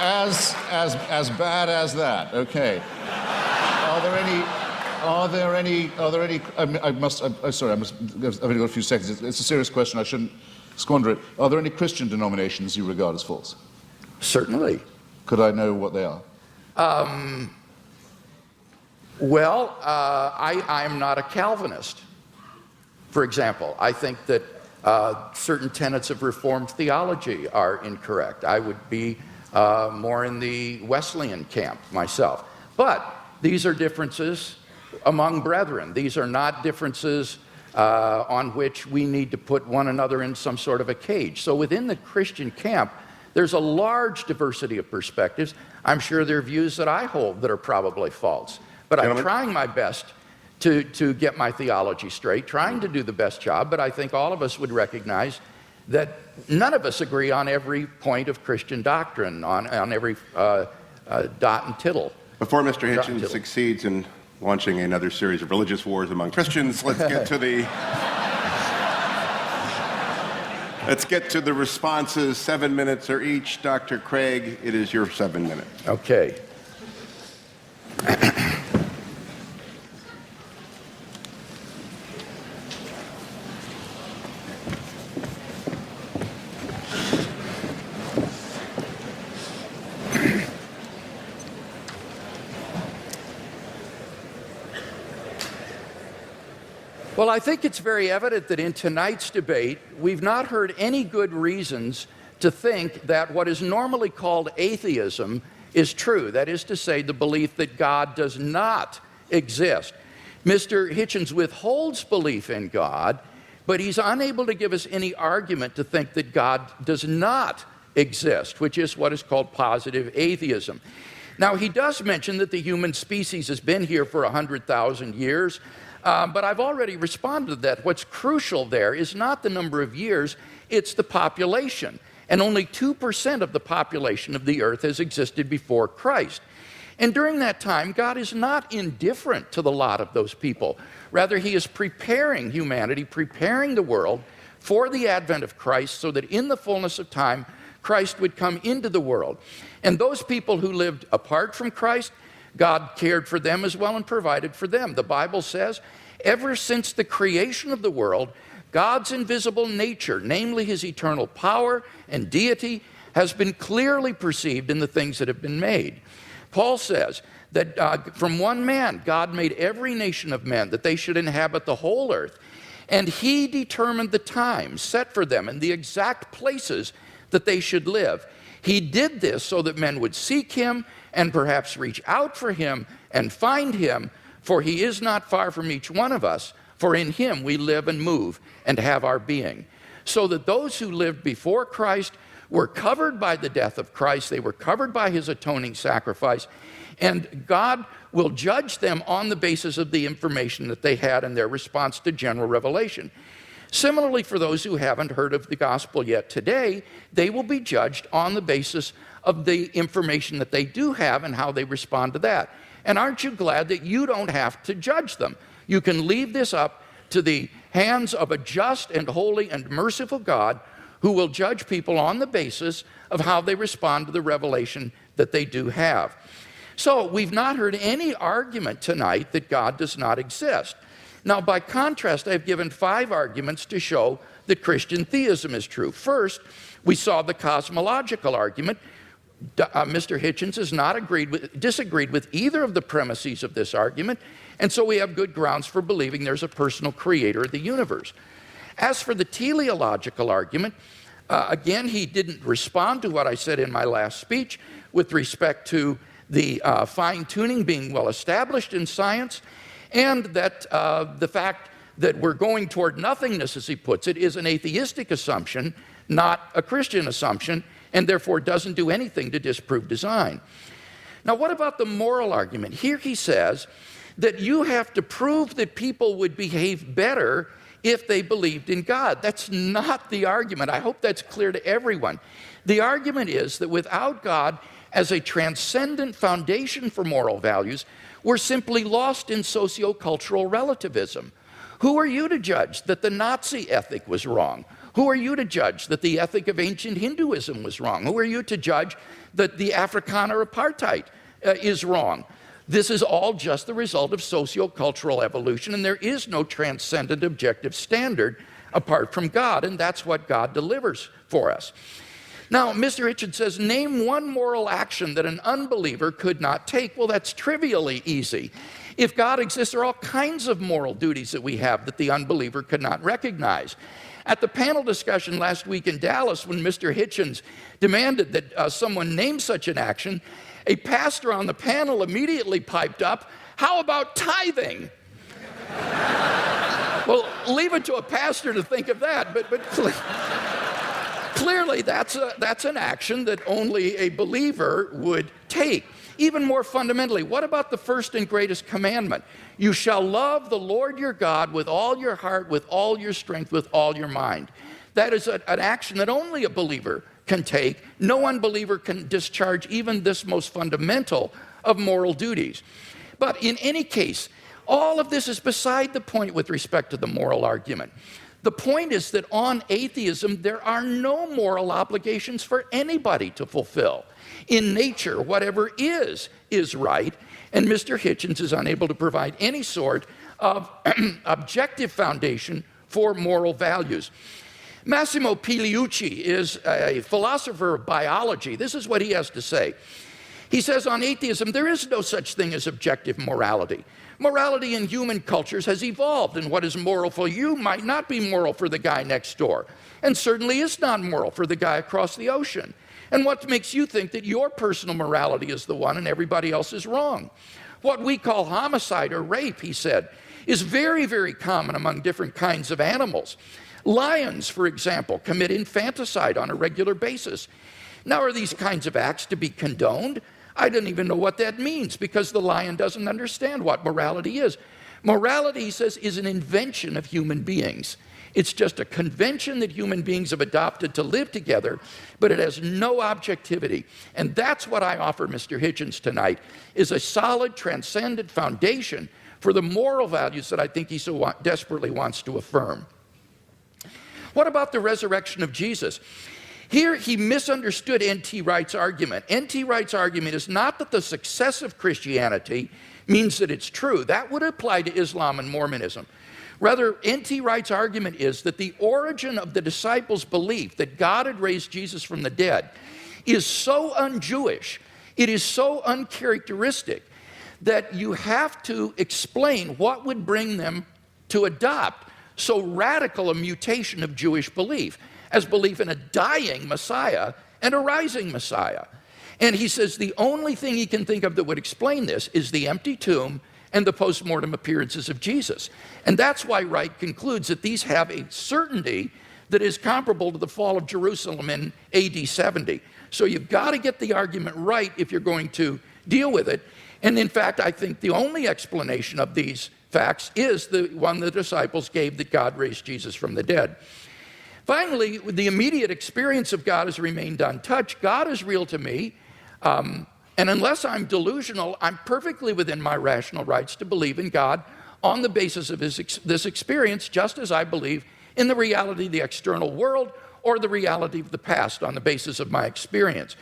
As bad as that. Okay. Are there any? I've only got a few seconds. It's a serious question. I shouldn't squander it. Are there any Christian denominations you regard as false? Certainly. Could I know what they are? Well, I'm not a Calvinist, for example. I think that certain tenets of Reformed theology are incorrect. I would be more in the Wesleyan camp myself. But these are differences among brethren. These are not differences on which we need to put one another in some sort of a cage. So within the Christian camp, there's a large diversity of perspectives. I'm sure there are views that I hold that are probably false. But I'm trying my best to get my theology straight, trying to do the best job, but I think all of us would recognize that none of us agree on every point of Christian doctrine, on every dot and tittle. Before Mr. Hitchens succeeds in launching another series of religious wars among Christians, let's get to the responses. 7 minutes are each. Dr. Craig, it is your 7 minutes. Okay. Well, I think it's very evident that in tonight's debate, we've not heard any good reasons to think that what is normally called atheism is true. That is to say, the belief that God does not exist. Mr. Hitchens withholds belief in God, but he's unable to give us any argument to think that God does not exist, which is what is called positive atheism. Now, he does mention that the human species has been here for 100,000 years, but I've already responded to that. What's crucial there is not the number of years, it's the population. And only 2% of the population of the earth has existed before Christ. And during that time, God is not indifferent to the lot of those people. Rather, he is preparing humanity, preparing the world for the advent of Christ so that in the fullness of time, Christ would come into the world. And those people who lived apart from Christ, God cared for them as well and provided for them. The Bible says, ever since the creation of the world, God's invisible nature, namely his eternal power and deity, has been clearly perceived in the things that have been made. Paul says that from one man, God made every nation of men, that they should inhabit the whole earth. And he determined the times set for them and the exact places that they should live. He did this so that men would seek him and perhaps reach out for him and find him, for he is not far from each one of us, For in him we live and move and have our being. So that those who lived before Christ were covered by the death of Christ. They were covered by his atoning sacrifice. And God will judge them on the basis of the information that they had in their response to general revelation. Similarly, for those who haven't heard of the gospel yet today, they will be judged on the basis of the information that they do have and how they respond to that. And aren't you glad that you don't have to judge them? You can leave this up to the hands of a just and holy and merciful God who will judge people on the basis of how they respond to the revelation that they do have. So we've not heard any argument tonight that God does not exist. Now, by contrast, I've given 5 arguments to show that Christian theism is true. First, we saw the cosmological argument. Mr. Hitchens has not disagreed with either of the premises of this argument, and so we have good grounds for believing there's a personal creator of the universe. As for the teleological argument, again, he didn't respond to what I said in my last speech with respect to the fine-tuning being well established in science, and that the fact that we're going toward nothingness, as he puts it, is an atheistic assumption, not a Christian assumption, and therefore doesn't do anything to disprove design. Now, what about the moral argument? Here he says that you have to prove that people would behave better if they believed in God. That's not the argument. I hope that's clear to everyone. The argument is that without God as a transcendent foundation for moral values, we're simply lost in sociocultural relativism. Who are you to judge that the Nazi ethic was wrong? Who are you to judge that the ethic of ancient Hinduism was wrong? Who are you to judge that the Afrikaner apartheid is wrong? This is all just the result of sociocultural evolution, and there is no transcendent objective standard apart from God, and that's what God delivers for us. Now, Mr. Hitchens says, name one moral action that an unbeliever could not take. Well, that's trivially easy. If God exists, there are all kinds of moral duties that we have that the unbeliever could not recognize. At the panel discussion last week in Dallas, when Mr. Hitchens demanded that someone name such an action, a pastor on the panel immediately piped up, how about tithing? Well, leave it to a pastor to think of that, but clearly that's an action that only a believer would take. Even more fundamentally, what about the first and greatest commandment? You shall love the Lord your God with all your heart, with all your strength, with all your mind. That is an action that only a believer can take. No unbeliever can discharge even this most fundamental of moral duties. But in any case, all of this is beside the point with respect to the moral argument. The point is that on atheism, there are no moral obligations for anybody to fulfill. In nature, whatever is right, and Mr. Hitchens is unable to provide any sort of objective foundation for moral values. Massimo Pigliucci is a philosopher of biology. This is what he has to say. He says on atheism, there is no such thing as objective morality. Morality in human cultures has evolved, and what is moral for you might not be moral for the guy next door, and certainly is not moral for the guy across the ocean. And what makes you think that your personal morality is the one and everybody else is wrong? What we call homicide or rape, he said, is very, very common among different kinds of animals. Lions, for example, commit infanticide on a regular basis. Now, are these kinds of acts to be condoned? I don't even know what that means because the lion doesn't understand what morality is. Morality, he says, is an invention of human beings. It's just a convention that human beings have adopted to live together, but it has no objectivity. And that's what I offer Mr. Hitchens tonight, is a solid, transcendent foundation for the moral values that I think he so desperately wants to affirm. What about the resurrection of Jesus? Here he misunderstood N.T. Wright's argument. N.T. Wright's argument is not that the success of Christianity means that it's true. That would apply to Islam and Mormonism. Rather, N.T. Wright's argument is that the origin of the disciples' belief that God had raised Jesus from the dead is so un-Jewish, it is so uncharacteristic, that you have to explain what would bring them to adopt so radical a mutation of Jewish belief as belief in a dying Messiah and a rising Messiah. And he says the only thing he can think of that would explain this is the empty tomb and the postmortem appearances of Jesus. And that's why Wright concludes that these have a certainty that is comparable to the fall of Jerusalem in AD 70. So you've got to get the argument right if you're going to deal with it. And in fact, I think the only explanation of these facts is the one the disciples gave, that God raised Jesus from the dead. Finally, the immediate experience of God has remained untouched. God is real to me, and unless I'm delusional, I'm perfectly within my rational rights to believe in God on the basis of this experience, just as I believe in the reality of the external world or the reality of the past on the basis of my experience.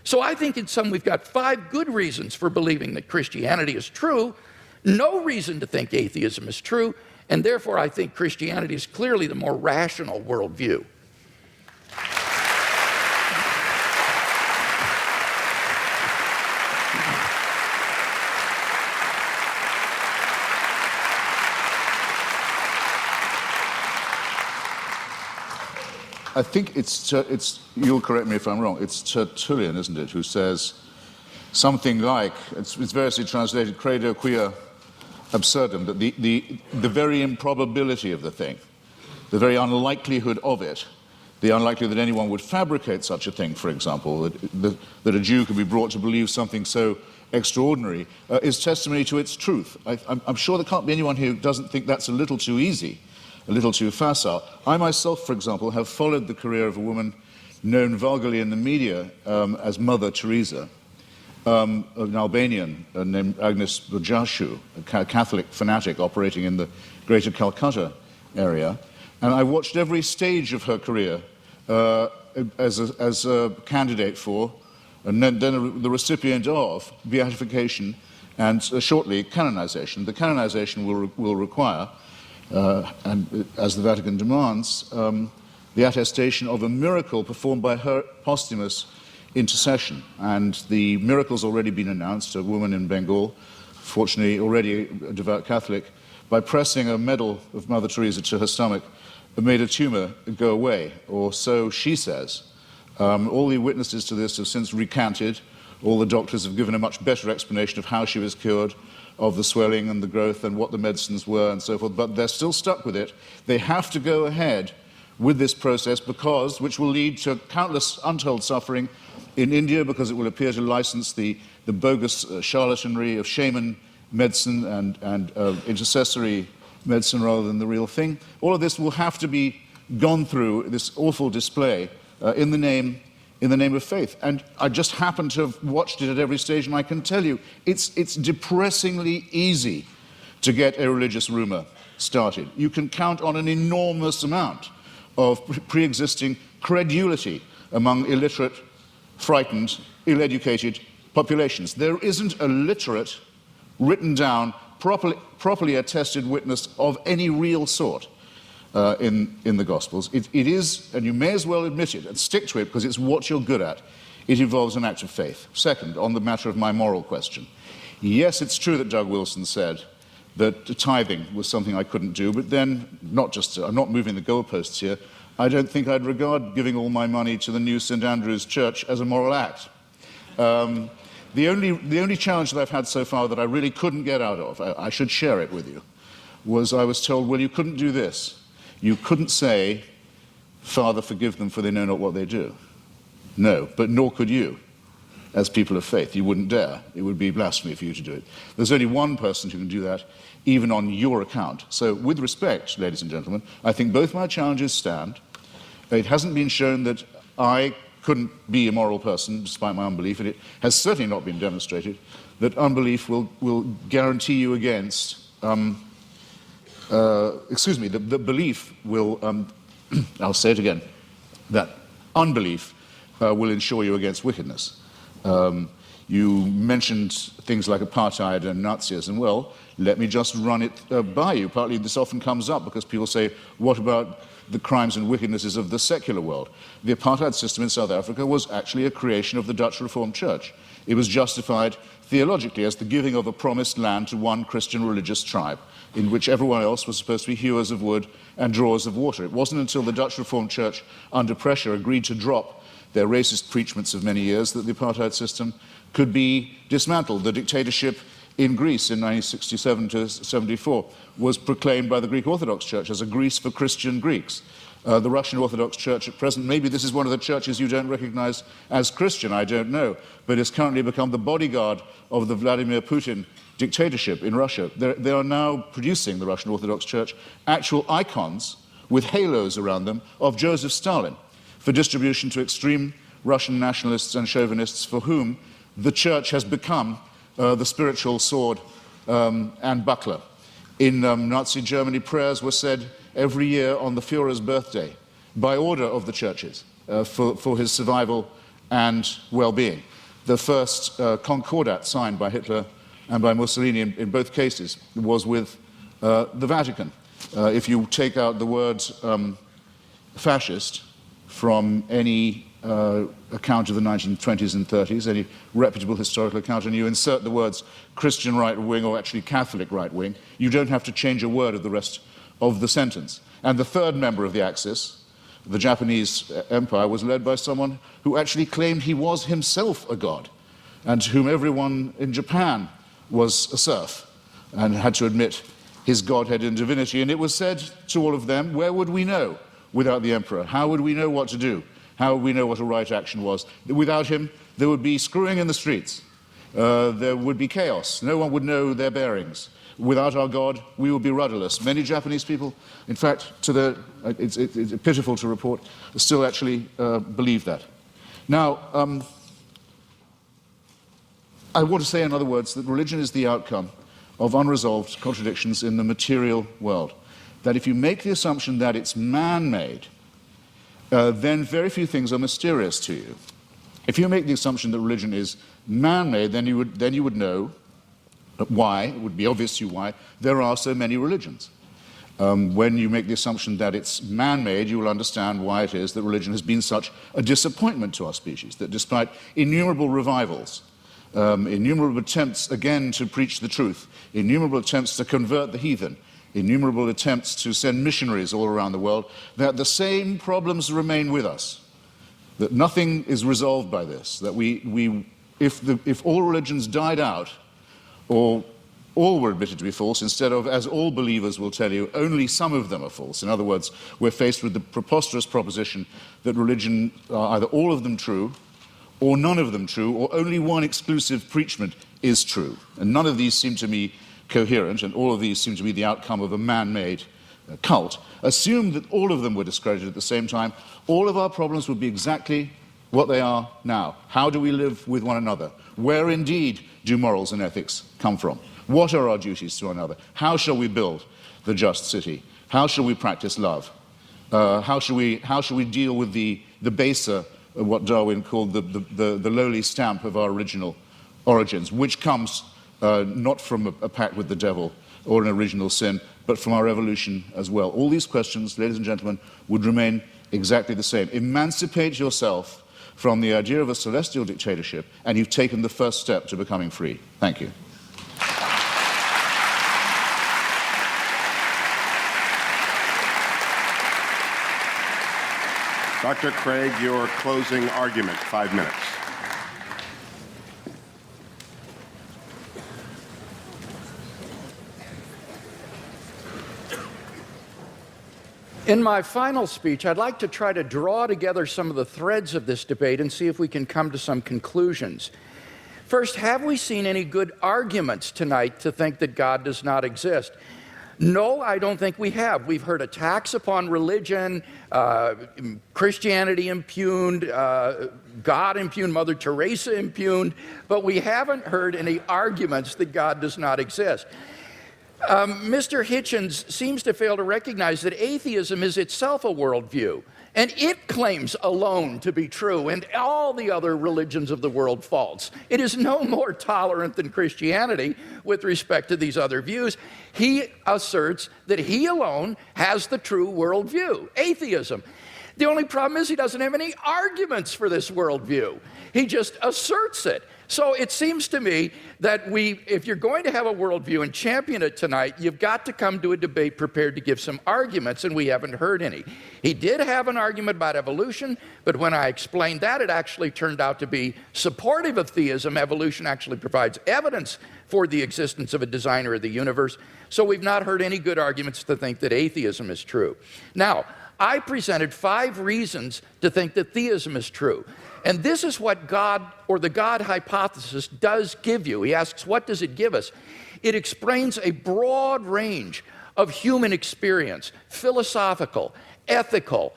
So I think in sum we've got 5 good reasons for believing that Christianity is true, no reason to think atheism is true, and therefore I think Christianity is clearly the more rational worldview. I think it's, you'll correct me if I'm wrong, it's Tertullian, isn't it, who says something like, it's variously translated, credo quia absurdum, that the very improbability of the thing, the very unlikelihood of it, the unlikelihood that anyone would fabricate such a thing, for example, that a Jew could be brought to believe something so extraordinary, is testimony to its truth. I'm sure there can't be anyone who doesn't think that's a little too easy, a little too facile. I myself, for example, have followed the career of a woman known vulgarly in the media as Mother Teresa, an Albanian named Agnes Bojashu, a Catholic fanatic operating in the greater Calcutta area. And I watched every stage of her career as a candidate for, and then the recipient of, beatification and shortly canonization. The canonization will require, and as the Vatican demands, the attestation of a miracle performed by her posthumous intercession. And the miracle's already been announced. A woman in Bengal, fortunately already a devout Catholic, by pressing a medal of Mother Teresa to her stomach, made a tumor go away, or so she says. All the witnesses to this have since recanted. All the doctors have given a much better explanation of how she was cured, of the swelling and the growth and what the medicines were and so forth, but they're still stuck with it. They have to go ahead with this process because, which will lead to countless untold suffering in India, because it will appear to license the bogus charlatanry of shaman medicine and intercessory medicine rather than the real thing. All of this will have to be gone through, this awful display, in the name of faith. And I just happen to have watched it at every stage, and I can tell you, it's depressingly easy to get a religious rumor started. You can count on an enormous amount of pre-existing credulity among illiterate, frightened, ill-educated populations. There isn't a literate, written down, properly attested witness of any real sort in the Gospels. It is, and you may as well admit it and stick to it because it's what you're good at. It involves an act of faith. Second, on the matter of my moral question, yes, it's true that Doug Wilson said that tithing was something I couldn't do, but then, I'm not moving the goalposts here, I don't think I'd regard giving all my money to the new St. Andrew's Church as a moral act. The only challenge that I've had so far that I really couldn't get out of, I should share it with you, was I was told, well, you couldn't do this. You couldn't say, Father, forgive them for they know not what they do. No, but nor could you, as people of faith. You wouldn't dare. It would be blasphemy for you to do it. There's only one person who can do that, even on your account. So with respect, ladies and gentlemen, I think both my challenges stand. It hasn't been shown that I couldn't be a moral person despite my unbelief, and it has certainly not been demonstrated that unbelief will guarantee you against, the belief will, I'll say it again, that unbelief will ensure you against wickedness. You mentioned things like apartheid and Nazism. Well, let me just run it by you. Partly this often comes up because people say, what about the crimes and wickednesses of the secular world? The apartheid system in South Africa was actually a creation of the Dutch Reformed Church. It was justified theologically as the giving of a promised land to one Christian religious tribe, in which everyone else was supposed to be hewers of wood and drawers of water. It wasn't until the Dutch Reformed Church, under pressure, agreed to drop their racist preachments of many years that the apartheid system could be dismantled. The dictatorship in Greece in 1967 to 74 was proclaimed by the Greek Orthodox Church as a Greece for Christian Greeks. The Russian Orthodox Church at present, maybe this is one of the churches you don't recognize as Christian, I don't know, but has currently become the bodyguard of the Vladimir Putin dictatorship in Russia. They are now producing, the Russian Orthodox Church, actual icons with halos around them of Joseph Stalin for distribution to extreme Russian nationalists and chauvinists for whom the church has become the spiritual sword and buckler. In Nazi Germany, prayers were said every year on the Führer's birthday by order of the churches for his survival and well-being. The first concordat signed by Hitler and by Mussolini in both cases was with the Vatican. If you take out the word fascist from any account of the 1920s and 30s, any reputable historical account, and you insert the words Christian right wing or actually Catholic right wing, you don't have to change a word of the rest of the sentence. And the third member of the Axis, the Japanese Empire, was led by someone who actually claimed he was himself a god, and to whom everyone in Japan was a serf and had to admit his godhead and divinity. And it was said to all of them, where would we know without the emperor? How would we know what to do? How would we know what a right action was? Without him, there would be screwing in the streets. There would be chaos. No one would know their bearings. Without our God, we would be rudderless. Many Japanese people, in fact, it's pitiful to report, still actually believe that. Now, I want to say, in other words, that religion is the outcome of unresolved contradictions in the material world. That if you make the assumption that it's man-made, then very few things are mysterious to you. If you make the assumption that religion is man-made, then you would know why, it would be obvious to you why, there are so many religions. When you make the assumption that it's man-made, you will understand why it is that religion has been such a disappointment to our species, that despite innumerable revivals, innumerable attempts again to preach the truth, innumerable attempts to convert the heathen, innumerable attempts to send missionaries all around the world, that the same problems remain with us, that nothing is resolved by this, that if all religions died out, or all were admitted to be false, instead of, as all believers will tell you, only some of them are false. In other words, we're faced with the preposterous proposition that religion are either all of them true, or none of them true, or only one exclusive preachment is true. And none of these seem to me coherent, and all of these seem to be the outcome of a man-made cult. Assume that all of them were discredited at the same time, all of our problems would be exactly what they are now. How do we live with one another? Where indeed do morals and ethics come from? What are our duties to one another? How shall we build the just city? How shall we practice love? How shall we deal with the baser, what Darwin called the lowly stamp of our original origins, which comes not from a pact with the devil or an original sin, but from our evolution as well. All these questions, ladies and gentlemen, would remain exactly the same. Emancipate yourself from the idea of a celestial dictatorship, and you've taken the first step to becoming free. Thank you. Dr. Craig, your closing argument, 5 minutes. In my final speech, I'd like to try to draw together some of the threads of this debate and see if we can come to some conclusions. First, have we seen any good arguments tonight to think that God does not exist? No, I don't think we have. We've heard attacks upon religion, Christianity impugned, God impugned, Mother Teresa impugned, but we haven't heard any arguments that God does not exist. Mr. Hitchens seems to fail to recognize that atheism is itself a worldview, and it claims alone to be true, and all the other religions of the world false. It is no more tolerant than Christianity with respect to these other views. He asserts that he alone has the true worldview, atheism. The only problem is he doesn't have any arguments for this worldview. He just asserts it. So it seems to me that if you're going to have a worldview and champion it tonight, you've got to come to a debate prepared to give some arguments, and we haven't heard any. He did have an argument about evolution, but when I explained that, it actually turned out to be supportive of theism. Evolution actually provides evidence for the existence of a designer of the universe. So we've not heard any good arguments to think that atheism is true. Now, I presented 5 reasons to think that theism is true. And this is what God, or the God hypothesis, does give you. He asks, what does it give us? It explains a broad range of human experience, philosophical, ethical,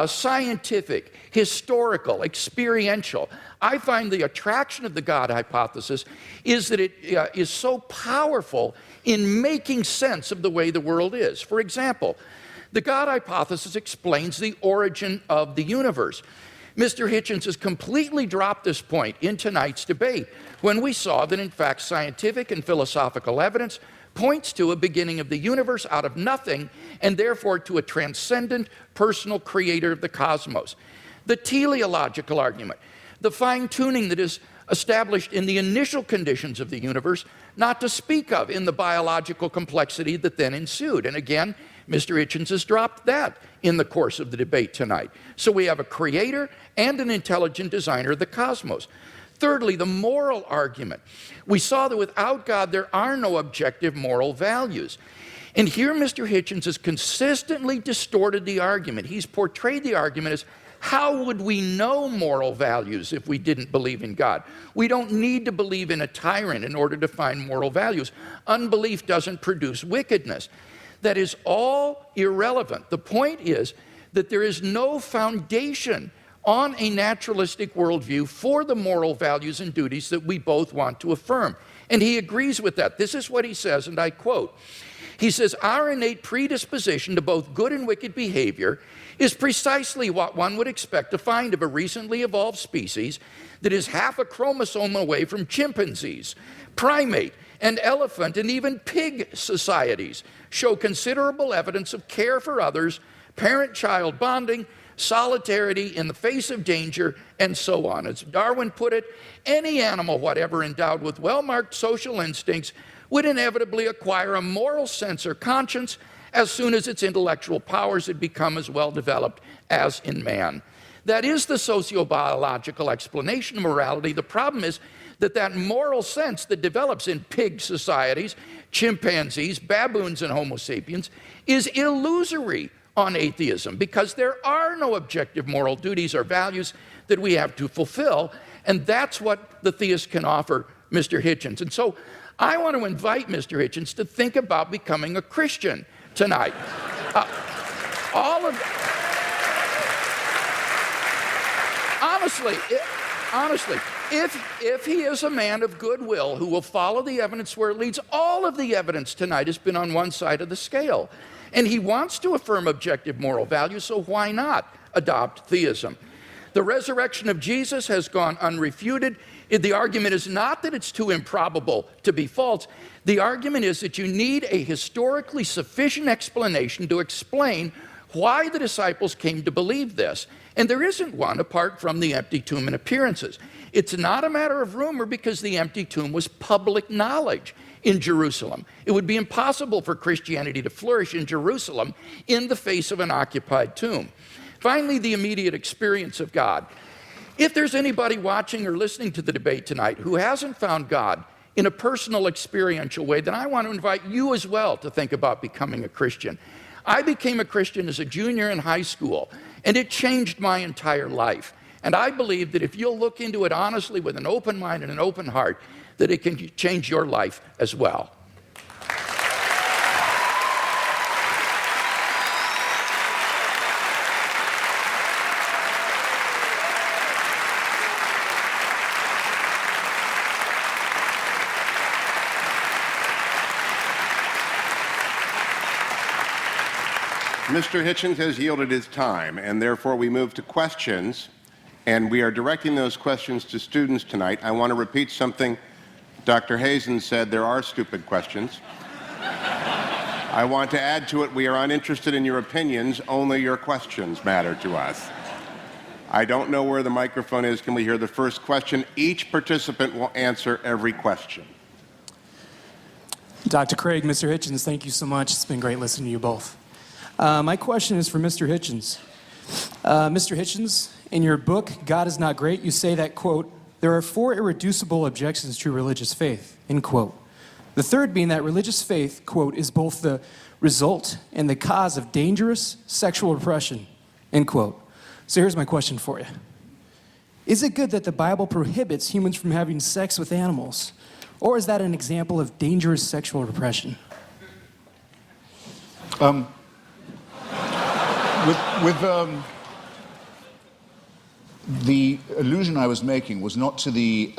scientific, historical, experiential. I find the attraction of the God hypothesis is that it is so powerful in making sense of the way the world is. For example, the God hypothesis explains the origin of the universe. Mr. Hitchens has completely dropped this point in tonight's debate when we saw that, in fact, scientific and philosophical evidence points to a beginning of the universe out of nothing, and therefore to a transcendent personal creator of the cosmos. The teleological argument, the fine-tuning that is established in the initial conditions of the universe, not to speak of in the biological complexity that then ensued. And again, Mr. Hitchens has dropped that in the course of the debate tonight. So we have a creator and an intelligent designer of the cosmos. Thirdly, the moral argument. We saw that without God, there are no objective moral values. And here Mr. Hitchens has consistently distorted the argument. He's portrayed the argument as, how would we know moral values if we didn't believe in God? We don't need to believe in a tyrant in order to find moral values. Unbelief doesn't produce wickedness. That is all irrelevant. The point is that there is no foundation on a naturalistic worldview for the moral values and duties that we both want to affirm. And he agrees with that. This is what he says, and I quote. He says, our innate predisposition to both good and wicked behavior is precisely what one would expect to find of a recently evolved species that is half a chromosome away from chimpanzees, primate, and elephant, and even pig societies show considerable evidence of care for others, parent-child bonding, solidarity in the face of danger, and so on. As Darwin put it, any animal whatever endowed with well-marked social instincts would inevitably acquire a moral sense or conscience as soon as its intellectual powers had become as well developed as in man. That is the sociobiological explanation of morality. The problem is that moral sense that develops in pig societies, chimpanzees, baboons, and Homo sapiens is illusory on atheism, because there are no objective moral duties or values that we have to fulfill, and that's what the theist can offer Mr. Hitchens. And so I want to invite Mr. Hitchens to think about becoming a Christian tonight. Honestly, if he is a man of goodwill who will follow the evidence where it leads, all of the evidence tonight has been on one side of the scale. And he wants to affirm objective moral values, so why not adopt theism? The resurrection of Jesus has gone unrefuted. The argument is not that it's too improbable to be false. The argument is that you need a historically sufficient explanation to explain why the disciples came to believe this. And there isn't one apart from the empty tomb and appearances. It's not a matter of rumor because the empty tomb was public knowledge in Jerusalem. It would be impossible for Christianity to flourish in Jerusalem in the face of an occupied tomb. Finally, the immediate experience of God. If there's anybody watching or listening to the debate tonight who hasn't found God in a personal, experiential way, then I want to invite you as well to think about becoming a Christian. I became a Christian as a junior in high school, and it changed my entire life. And I believe that if you'll look into it honestly with an open mind and an open heart, that it can change your life as well. Mr. Hitchens has yielded his time, and therefore we move to questions, and we are directing those questions to students tonight. I want to repeat something Dr. Hazen said: there are stupid questions. I want to add to it, we are uninterested in your opinions, only your questions matter to us. I don't know where the microphone is. Can we hear the first question? Each participant will answer every question. Dr. Craig, Mr. Hitchens, thank you so much. It's been great listening to you both. My question is for Mr. Hitchens. Mr. Hitchens, in your book, God is Not Great, you say that, quote, there are 4 irreducible objections to religious faith, end quote. The third being that religious faith, quote, is both the result and the cause of dangerous sexual repression, end quote. So here's my question for you. Is it good that the Bible prohibits humans from having sex with animals? Or is that an example of dangerous sexual repression? The allusion I was making was not to the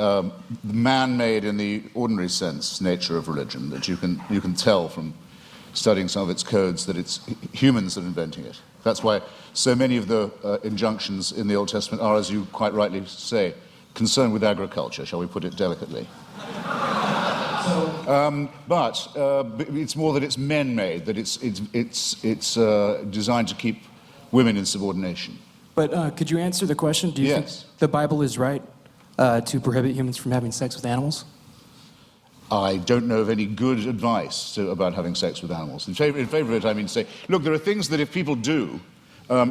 man-made in the ordinary sense nature of religion, that you can tell from studying some of its codes that it's humans that are inventing it. That's why so many of the injunctions in the Old Testament are, as you quite rightly say, concerned with agriculture, shall we put it delicately. But it's more that it's men-made, that it's designed to keep women in subordination. But could you answer the question? Do you think the Bible is right to prohibit humans from having sex with animals? I don't know of any good advice about having sex with animals. In favor of it, I mean to say, look, there are things that if people do,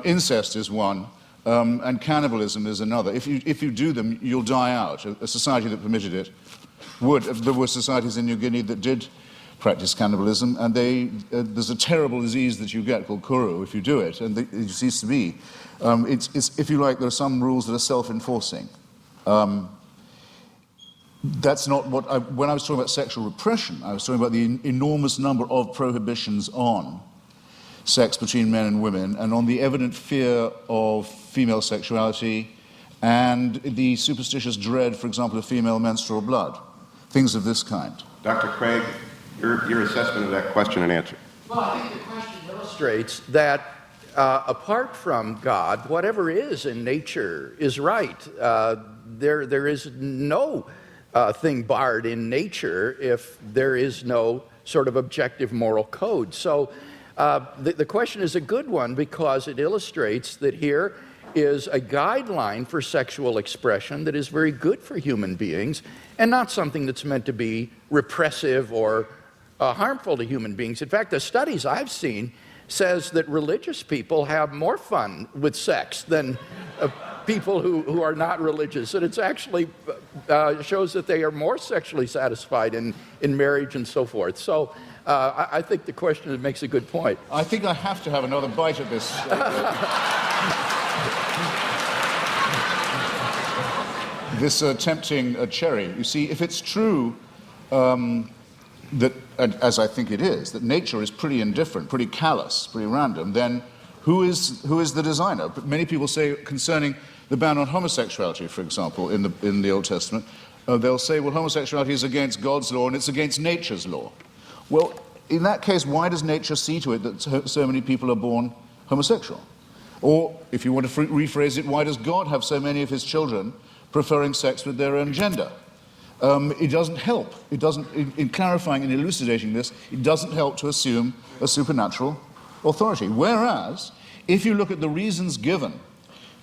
incest is one, and cannibalism is another. If you do them, you'll die out. A society that permitted it would. There were societies in New Guinea that did practice cannibalism, and there's a terrible disease that you get called kuru if you do it, and it seems to be. It's, if you like, there are some rules that are self-enforcing. That's not what when I was talking about sexual repression, I was talking about the enormous number of prohibitions on sex between men and women, and on the evident fear of female sexuality, and the superstitious dread, for example, of female menstrual blood. Things of this kind. Dr. Craig, your assessment of that question and answer. Well, I think the question illustrates that apart from God, whatever is in nature is right. There is no thing barred in nature if there is no sort of objective moral code. So the question is a good one because it illustrates that here is a guideline for sexual expression that is very good for human beings and not something that's meant to be repressive or harmful to human beings. In fact, the studies I've seen says that religious people have more fun with sex than people who are not religious. And it's actually shows that they are more sexually satisfied in marriage and so forth. So I think the question makes a good point. I think I have to have another bite at this. This tempting cherry. You see, if it's true that, as I think it is, that nature is pretty indifferent, pretty callous, pretty random, then who is the designer? But many people say concerning the ban on homosexuality, for example, in the Old Testament, they'll say, well, homosexuality is against God's law and it's against nature's law. Well, in that case, why does nature see to it that so many people are born homosexual? Or, if you want to rephrase it, why does God have so many of his children preferring sex with their own gender? It doesn't help. It doesn't, in clarifying and elucidating this, it doesn't help to assume a supernatural authority. Whereas, if you look at the reasons given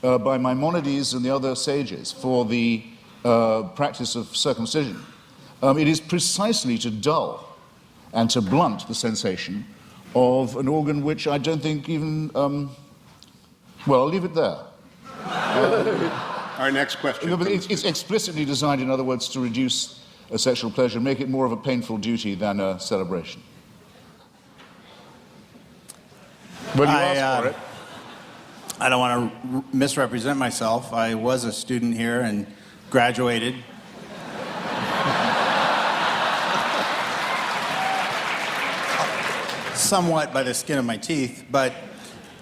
by Maimonides and the other sages for the practice of circumcision, it is precisely to dull and to blunt the sensation of an organ which I don't think even, well, I'll leave it there. Our next question. No, but it's explicitly designed, in other words, to reduce sexual pleasure, make it more of a painful duty than a celebration. Well, you asked for it. I don't want to misrepresent myself. I was a student here and graduated. Somewhat by the skin of my teeth, but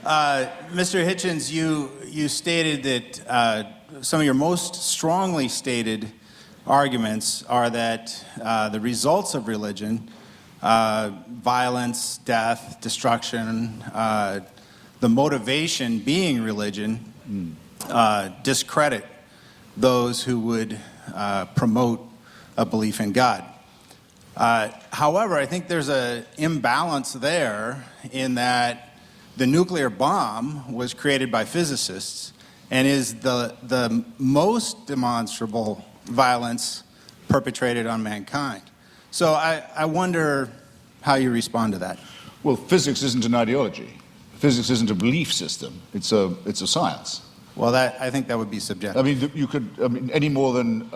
Mr. Hitchens, you stated that some of your most strongly stated arguments are that the results of religion, violence, death, destruction, the motivation being religion, discredit those who would promote a belief in God. However, I think there's an imbalance there in that the nuclear bomb was created by physicists, and is the most demonstrable violence perpetrated on mankind. So I wonder how you respond to that. Well, physics isn't an ideology. Physics isn't a belief system. It's a science. Well, I think that would be subjective. I mean, you could, any more than